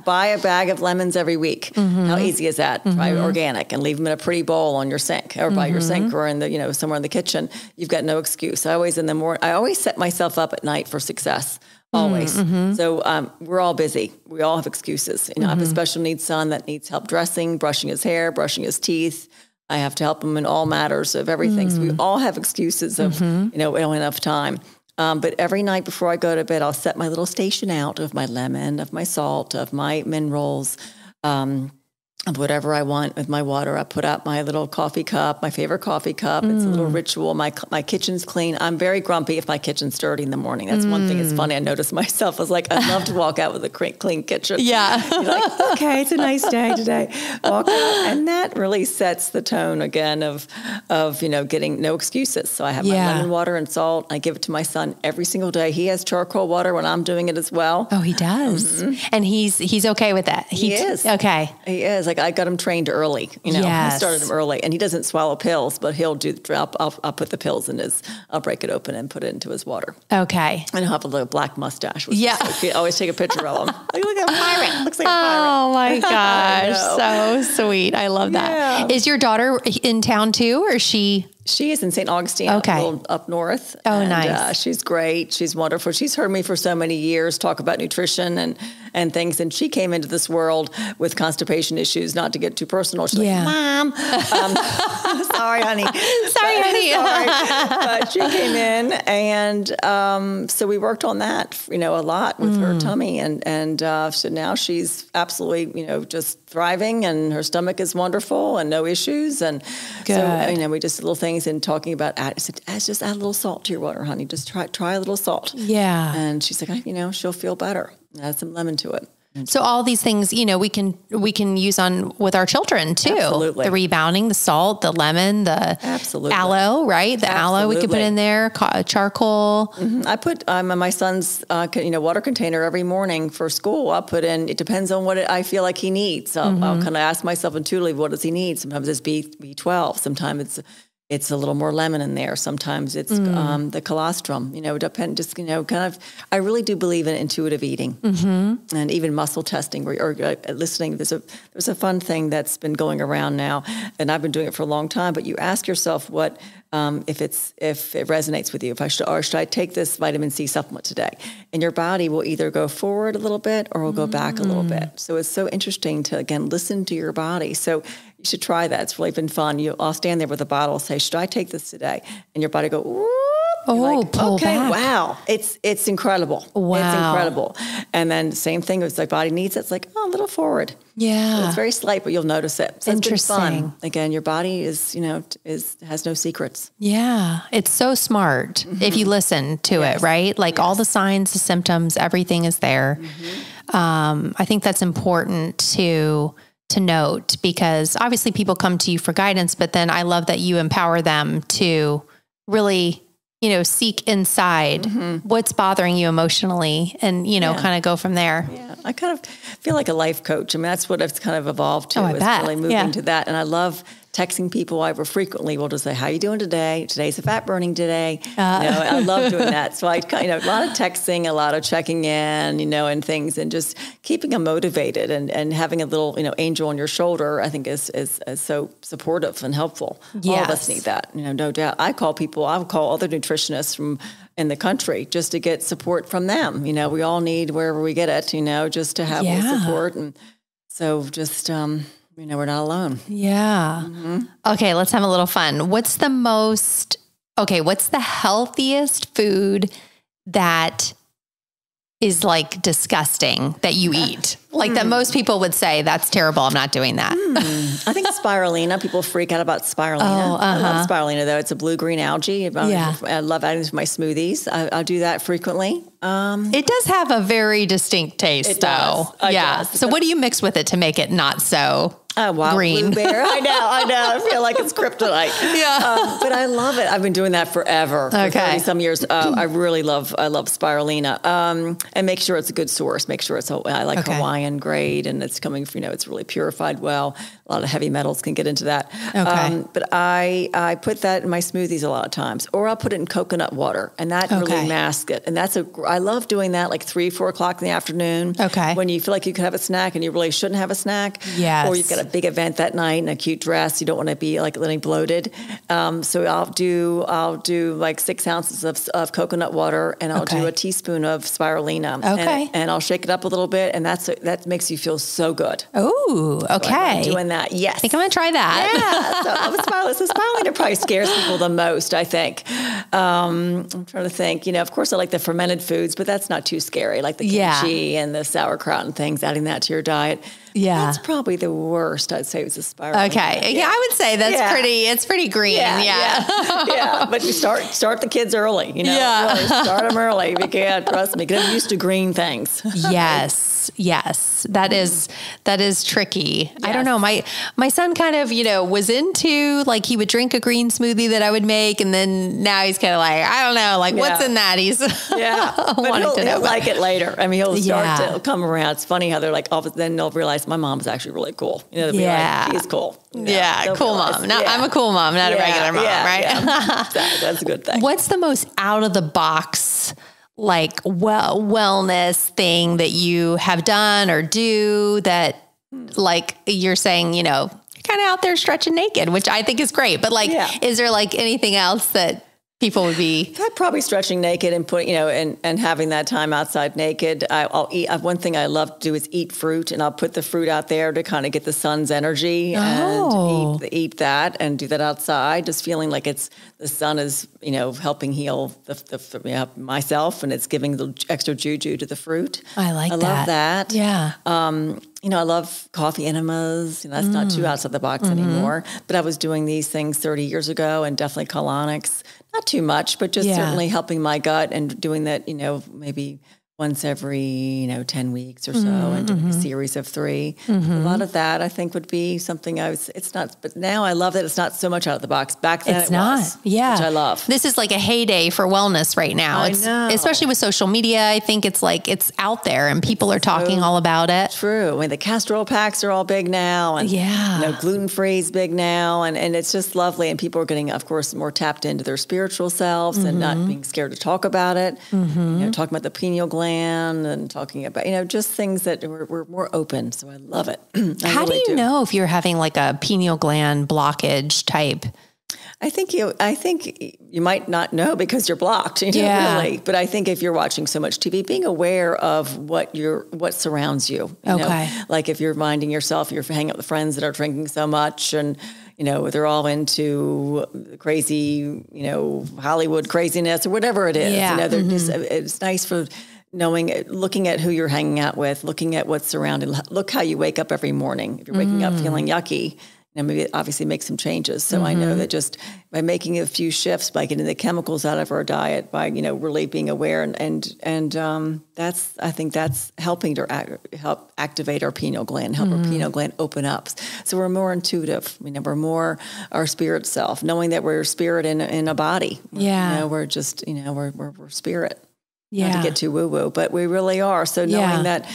buy a bag of lemons every week. How easy is that? Try organic and leave them in a pretty bowl on your sink or by your sink or in the, somewhere in the kitchen. You've got no excuse. I always set myself up at night for success. Always. So we're all busy. We all have excuses. I have a special needs son that needs help dressing, brushing his hair, brushing his teeth. I have to help him in all matters of everything. So we all have excuses of, we don't have enough time. But every night before I go to bed, I'll set my little station out of my lemon, of my salt, of my minerals, of whatever I want with my water. I put out my little coffee cup, my favorite coffee cup. It's a little ritual. My kitchen's clean. I'm very grumpy if my kitchen's dirty in the morning. That's one thing. It's funny. I noticed myself. I was like, I love to walk out with a clean kitchen. Yeah. You're like, okay, it's a nice day today. Walk out. And that really sets the tone again of getting no excuses. So I have my lemon water and salt. I give it to my son every single day. He has charcoal water when I'm doing it as well. Oh, he does. And he's okay with that. He is. Okay. He is. Like I got him trained early, I started him early and he doesn't swallow pills, but he'll do, I'll put the pills in I'll break it open and put it into his water. Okay. And he'll have a little black mustache. I always take a picture of him. Like, look at a pirate. Looks like a pirate. Oh my gosh. So sweet. I love that. Is your daughter in town too, or is she? She is in St. Augustine, up north. Oh, nice. She's great. She's wonderful. She's heard me for so many years talk about nutrition and things. And she came into this world with constipation issues, not to get too personal. She's like, Mom. Sorry, honey. Sorry, honey. But she came in, and so we worked on that, a lot with her tummy, and so now she's absolutely, just thriving, and her stomach is wonderful and no issues. And Good. so, we just little things in talking about, I said, just add a little salt to your water, honey. Just try a little salt. Yeah. And she's like, she'll feel better. Add some lemon to it. So all these things, we can use on with our children too. Absolutely. The rebounding, the salt, the lemon, the aloe, right? The aloe we could put in there, charcoal. Mm-hmm. I put my son's water container every morning for school. I'll put in. It depends on what I feel like he needs. I'll kind of ask myself intuitively, what does he need? Sometimes it's B12. Sometimes it's a little more lemon in there. Sometimes it's the colostrum, depend, just, kind of, I really do believe in intuitive eating and even muscle testing or listening. There's a fun thing that's been going around now, and I've been doing it for a long time, but you ask yourself what, if it resonates with you, should I take this vitamin C supplement today? And your body will either go forward a little bit or will go back a little bit. So it's so interesting to, again, listen to your body. So you should try that. It's really been fun. I'll stand there with a bottle and say, should I take this today? And your body go, whoop. Pull back. Wow. It's incredible. Wow. It's incredible. And then same thing, it's like body needs it. It's like, a little forward. Yeah. So it's very slight, but you'll notice it. So Interesting. It's been fun. Again, your body is has no secrets. Yeah. It's so smart if you listen to it, right? Like all the signs, the symptoms, everything is there. I think that's important to note, because obviously people come to you for guidance, but then I love that you empower them to really, seek inside what's bothering you emotionally and, kind of go from there. Yeah. I kind of feel like a life coach. I mean, that's what I've kind of evolved to, is really moving to that. And I love texting people frequently. We'll just say, how you doing today? Today's a fat burning day. I love doing that. So I a lot of texting, a lot of checking in, and things, and just keeping them motivated and having a little, angel on your shoulder, I think is so supportive and helpful. Yes. All of us need that, no doubt. I call other nutritionists in the country just to get support from them. We all need, wherever we get it, just to have the support. And so just, we're not alone. Yeah. Okay. Let's have a little fun. What's the healthiest food that is like disgusting that you eat? Like that most people would say, that's terrible. I'm not doing that. I think spirulina. People freak out about spirulina. I love spirulina, though. It's a blue-green algae. I love adding it to my smoothies. I'll do that frequently. It does have a very distinct taste, though. It yeah. does. So what do you mix with it to make it not so green? Blueberry. I know. I feel like it's kryptonite. Yeah. But I love it. I've been doing that forever. For 30 some years. I really love spirulina. And make sure it's a good source. Make sure I like Hawaiian grade, and it's coming from, it's really purified well. A lot of heavy metals can get into that. Okay. But I put that in my smoothies a lot of times, or I'll put it in coconut water, and that really masks it. And I love doing that like 3-4 o'clock in the afternoon. Okay. When you feel like you could have a snack and you really shouldn't have a snack. Yes. Or you've got a big event that night in a cute dress. You don't want to be like getting bloated. So I'll do like 6 ounces of coconut water, and I'll do a teaspoon of spirulina. Okay. And I'll shake it up a little bit, and that makes you feel so good. Oh, okay. So I'm doing that. Yes. I think I'm going to try that. Yeah. So spirulina probably scares people the most, I think. I'm trying to think, of course I like the fermented foods, but that's not too scary. Like the kimchi and the sauerkraut and things, adding that to your diet. Yeah. That's probably the worst, I'd say, was the spirulina. Okay. Yeah, I would say it's pretty green. Yeah. But you start the kids early, really start them early. You can't, trust me, get them used to green things. Yes. That is tricky. Yes. I don't know. My son kind of, was into, like, he would drink a green smoothie that I would make. And then now he's kind of like, I don't know, like what's in that? He's wanting to know. He'll like it later. I mean, he'll start to come around. It's funny how they're like, then they'll realize my mom's actually really cool. They'll be like, she's cool. Cool mom. I'm a cool mom, not a regular mom, right? Yeah. Exactly. That's a good thing. What's the most out of the box, like, wellness thing that you have done or do that, like, you're saying, you're kind of out there stretching naked, which I think is great. But like, is there like anything else that people would be? I'd probably stretching naked and and having that time outside naked. I'll eat. One thing I love to do is eat fruit, and I'll put the fruit out there to kind of get the sun's energy and eat that and do that outside. Just feeling like the sun is, helping heal myself, and it's giving the extra juju to the fruit. I love that. Yeah. I love coffee enemas. That's not too outside the box anymore. But I was doing these things 30 years ago, and definitely colonics. Not too much, but just certainly helping my gut and doing that, maybe once every, 10 weeks or so, and doing a series of 3. A lot of that, I think, would be something it's not, but now I love that it's not so much out of the box. Back then it's not. Was, yeah. which I love. This is like a heyday for wellness right now. I know. Especially with social media. I think it's out there and people are talking all about it. True. I mean, the castor oil packs are all big now, and gluten-free is big now, and it's just lovely. And people are getting, of course, more tapped into their spiritual selves and not being scared to talk about it. Talking about the pineal gland and talking about, just things that we're more open. So I love it. How do you know if you're having like a pineal gland blockage type? I think you might not know because you're blocked, really. But I think if you're watching so much TV, being aware of what surrounds you. Like if you're minding yourself, you're hanging out with friends that are drinking so much and, they're all into crazy, Hollywood craziness or whatever it is. Yeah. They're just, it's nice for looking at who you're hanging out with, looking at what's surrounding. Look how you wake up every morning. If you're waking up feeling yucky, maybe obviously make some changes. So I know that just by making a few shifts, by getting the chemicals out of our diet, by really being aware, and I think that's helping to help activate our pineal gland, help our pineal gland open up. So we're more intuitive. We're more our spirit self, knowing that we're spirit in a body. Yeah, we're just we're spirit. Yeah. Not to get too woo-woo, but we really are. So knowing that,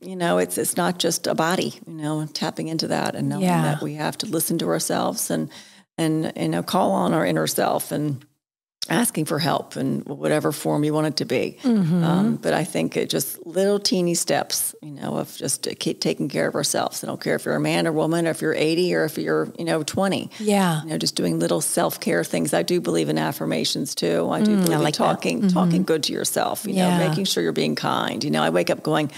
it's not just a body, tapping into that and knowing that we have to listen to ourselves and call on our inner self and asking for help in whatever form you want it to be. But I think it just little teeny steps, of just keep taking care of ourselves. I don't care if you're a man or woman, or if you're 80 or if you're, 20. Yeah. Just doing little self-care things. I do believe in affirmations too. I do believe in talking good to yourself, making sure you're being kind. I wake up going,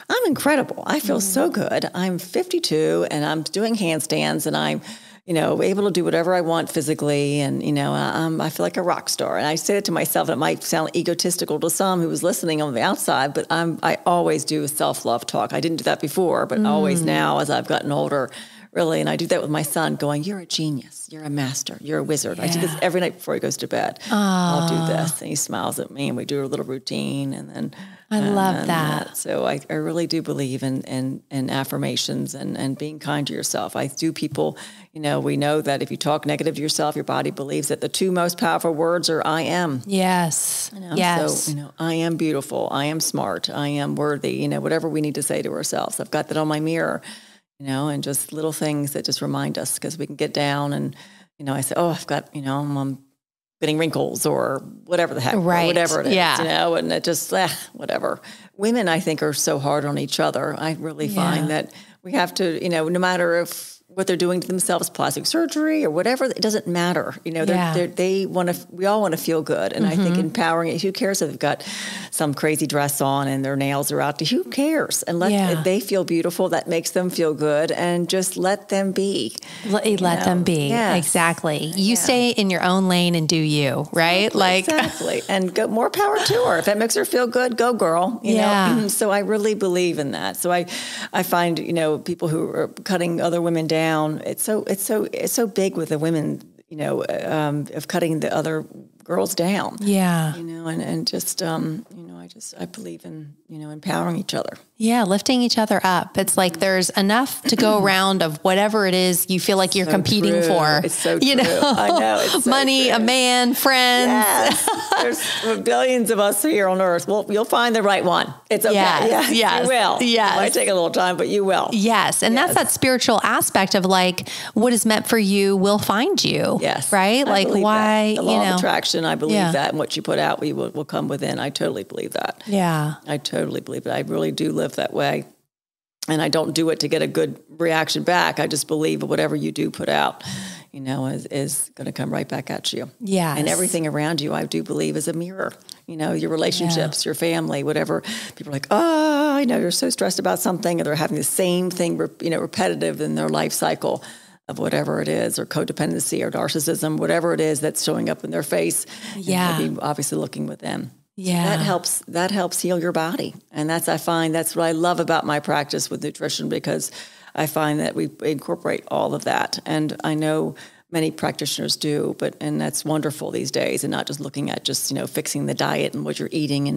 I'm incredible. I feel so good. I'm 52 and I'm doing handstands and I'm able to do whatever I want physically. And, I feel like a rock star. And I say it to myself, and it might sound egotistical to some who was listening on the outside, but I always do self-love talk. I didn't do that before, but always now as I've gotten older, really. And I do that with my son going, you're a genius. You're a master. You're a wizard. Yeah. I do this every night before he goes to bed. I'll do this. And he smiles at me and we do a little routine. And then I love that. So I really do believe in affirmations and being kind to yourself. People, we know that if you talk negative to yourself, your body believes that the 2 most powerful words are I am. Yes. Yes. So, I am beautiful. I am smart. I am worthy. Whatever we need to say to ourselves. I've got that on my mirror. And just little things that just remind us, because we can get down and, I say, I've got, I'm getting wrinkles or whatever the heck, right. or whatever it is, yeah. And it just, whatever. Women, I think, are so hard on each other. I really find that we have to, no matter if what they're doing to themselves, plastic surgery or whatever, it doesn't matter. They want to, we all want to feel good. And I think empowering it, who cares if they've got some crazy dress on and their nails are out? Who cares? And if they feel beautiful, that makes them feel good, and just let them be. Let them be. Yes. Exactly. You stay in your own lane and do you, right? Exactly. And go, more power to her. If that makes her feel good, go girl. You know? So I really believe in that. So I find, people who are cutting other women down, it's so big with the women, of cutting the other girls down. Yeah. And just, I believe in, empowering each other. Yeah. Lifting each other up. It's like there's enough to go around of whatever it is you feel like you're competing for. It's so true. I know. It's so money, true. A man, friends. Yes. There's billions of us here on earth. Well, you'll find the right one. It's okay. Yes. You will. Yes. It might take a little time, but you will. Yes. And that's that spiritual aspect of what is meant for you will find you. Yes. Right? Why, that. The law of attraction, I believe that. And what you put out will come within. I totally believe that. Yeah. I totally believe it. I really do live that way. And I don't do it to get a good reaction back. I just believe whatever you do put out, is going to come right back at you. Yeah. And everything around you, I do believe, is a mirror. Your relationships, your family, whatever. People are like, oh, I know you're so stressed about something, or they're having the same thing, repetitive in their life cycle of whatever it is, or codependency or narcissism, whatever it is that's showing up in their face. Yeah. And be obviously looking with them. Yeah. So that helps heal your body. And that's what I love about my practice with nutrition, because I find that we incorporate all of that. And I know many practitioners do, and that's wonderful these days, and not just looking at just, fixing the diet and what you're eating.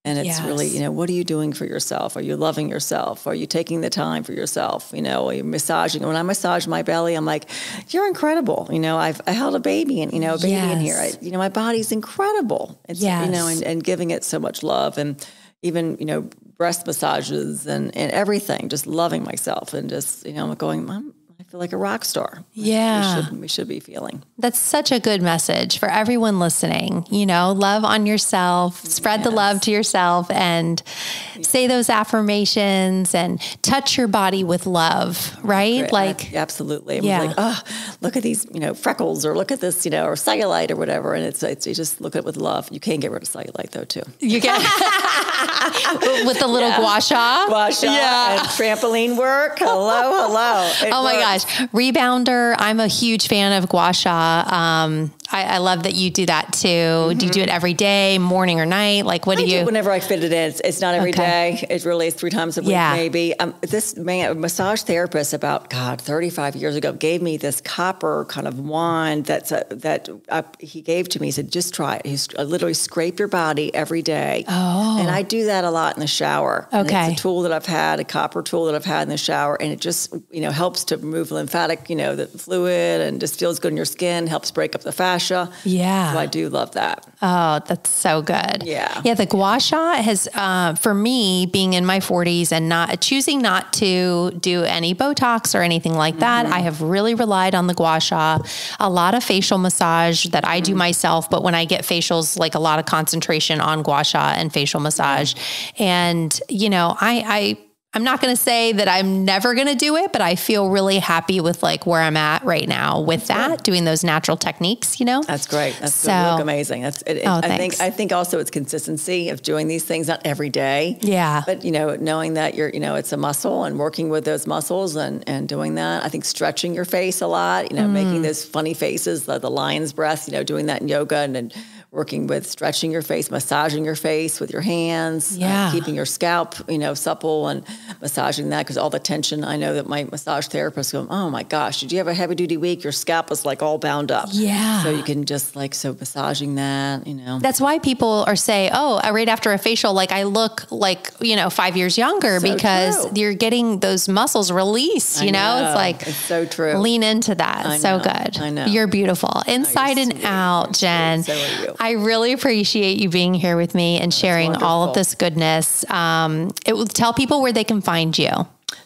And it's really, what are you doing for yourself? Are you loving yourself? Are you taking the time for yourself? Are you massaging? When I massage my belly, I'm like, you're incredible. I held a baby and, a baby in here. My body's incredible. It's, and giving it so much love, and even, breast massages and everything, just loving myself, and just, going, I feel like a rock star. Yeah. We should be feeling. That's such a good message for everyone listening. Love on yourself, spread the love to yourself, and say those affirmations and touch your body with love, right? Absolutely. And we're like, oh, look at these, freckles, or look at this, or cellulite or whatever. And it's you just look at it with love. You can get rid of cellulite though, too. You can. With the little gua sha. And trampoline work. Hello. Oh my gosh. Rebounder. I'm a huge fan of gua sha. I love that you do that too. Mm-hmm. Do you do it every day, morning or night? Like, what do you? Whenever I fit it in. It's not every day. It really is 3 times a week, maybe. This massage therapist about 35 years ago gave me this copper kind of wand that he gave to me. He said, just try it. He literally scrape your body every day. Oh. And I do that a lot in the shower. Okay. And it's a tool that I've had, a copper tool that I've had in the shower. And it just, helps to remove lymphatic, the fluid, and just feels good in your skin, helps break up the fascia. Yeah. So I do love that. Oh, that's so good. Yeah. Yeah. The gua sha has, for me, being in my 40s and choosing not to do any Botox or anything like that, I have really relied on the gua sha. A lot of facial massage that I do myself, but when I get facials, like a lot of concentration on gua sha and facial massage. And, I'm not going to say that I'm never going to do it, but I feel really happy with where I'm at right now with doing those natural techniques, That's great. That's good. You look amazing. I think also it's consistency of doing these things, not every day. Yeah. But, knowing that it's a muscle, and working with those muscles and doing that. I think stretching your face a lot, making those funny faces, the lion's breath, doing that in yoga, and working with stretching your face, massaging your face with your hands, keeping your scalp, supple, and massaging that, because all the tension, I know that my massage therapist go, oh my gosh, did you have a heavy duty week? Your scalp is all bound up. Yeah. So you can just massaging that, That's why people say, oh, right after a facial, I look 5 years younger, so because you're getting those muscles released, it's so true. Lean into that. So good. I know. You're beautiful. Inside and out, Jen. So are you. I really appreciate you being here with me and sharing all of this goodness. It will tell people where they can find you.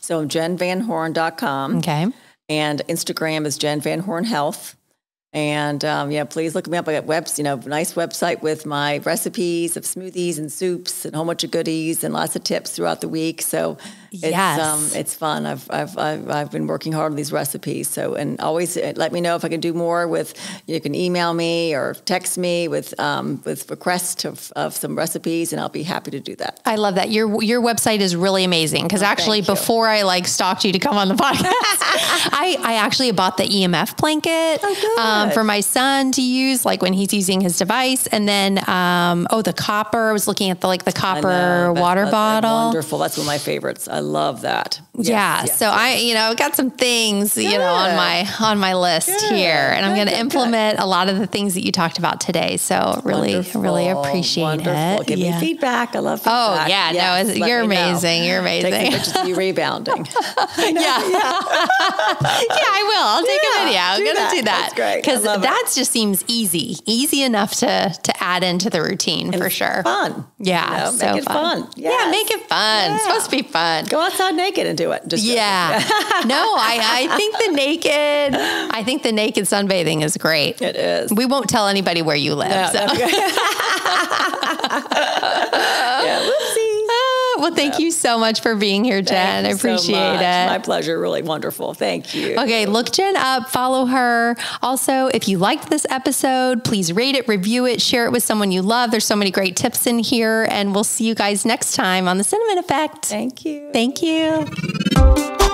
So jenvanhorn.com. Okay. And Instagram is Jen Van Horn Health. And please look me up. I got nice website with my recipes of smoothies and soups and a whole bunch of goodies and lots of tips throughout the week. So it's fun. I've been working hard on these recipes. So, and always let me know if I can do more you can email me or text me with requests of some recipes, and I'll be happy to do that. I love that. Your website is really amazing, because actually before I stalked you to come on the podcast, I actually bought the EMF blanket. For my son to use, when he's using his device. And then, the copper, I was looking at the copper water bottle. Wonderful. That's one of my favorites. I love that. Yes. So I got some things, on my list here, and I'm going to implement a lot of the things that you talked about today. So really appreciate it. Give me feedback. I love feedback. Oh yeah. Yes, You're amazing. You're amazing. Take some pictures of you rebounding. Yeah, I will. I'll take a video. I'm going to do that. That's great. Because that just seems easy enough to add into the routine, for sure. Fun. Yeah. Make it fun. Yes. Yeah. Make it fun. It's supposed to be fun. Go outside naked and do it. Just no, I think the naked sunbathing is great. It is. We won't tell anybody where you live. No, so. whoopsie. Well, thank you so much for being here, Jen. I appreciate it. My pleasure. Really wonderful. Thank you. Okay, look Jen up, follow her. Also, if you liked this episode, please rate it, review it, share it with someone you love. There's so many great tips in here, and we'll see you guys next time on The Cinnamon Effect. Thank you. Thank you.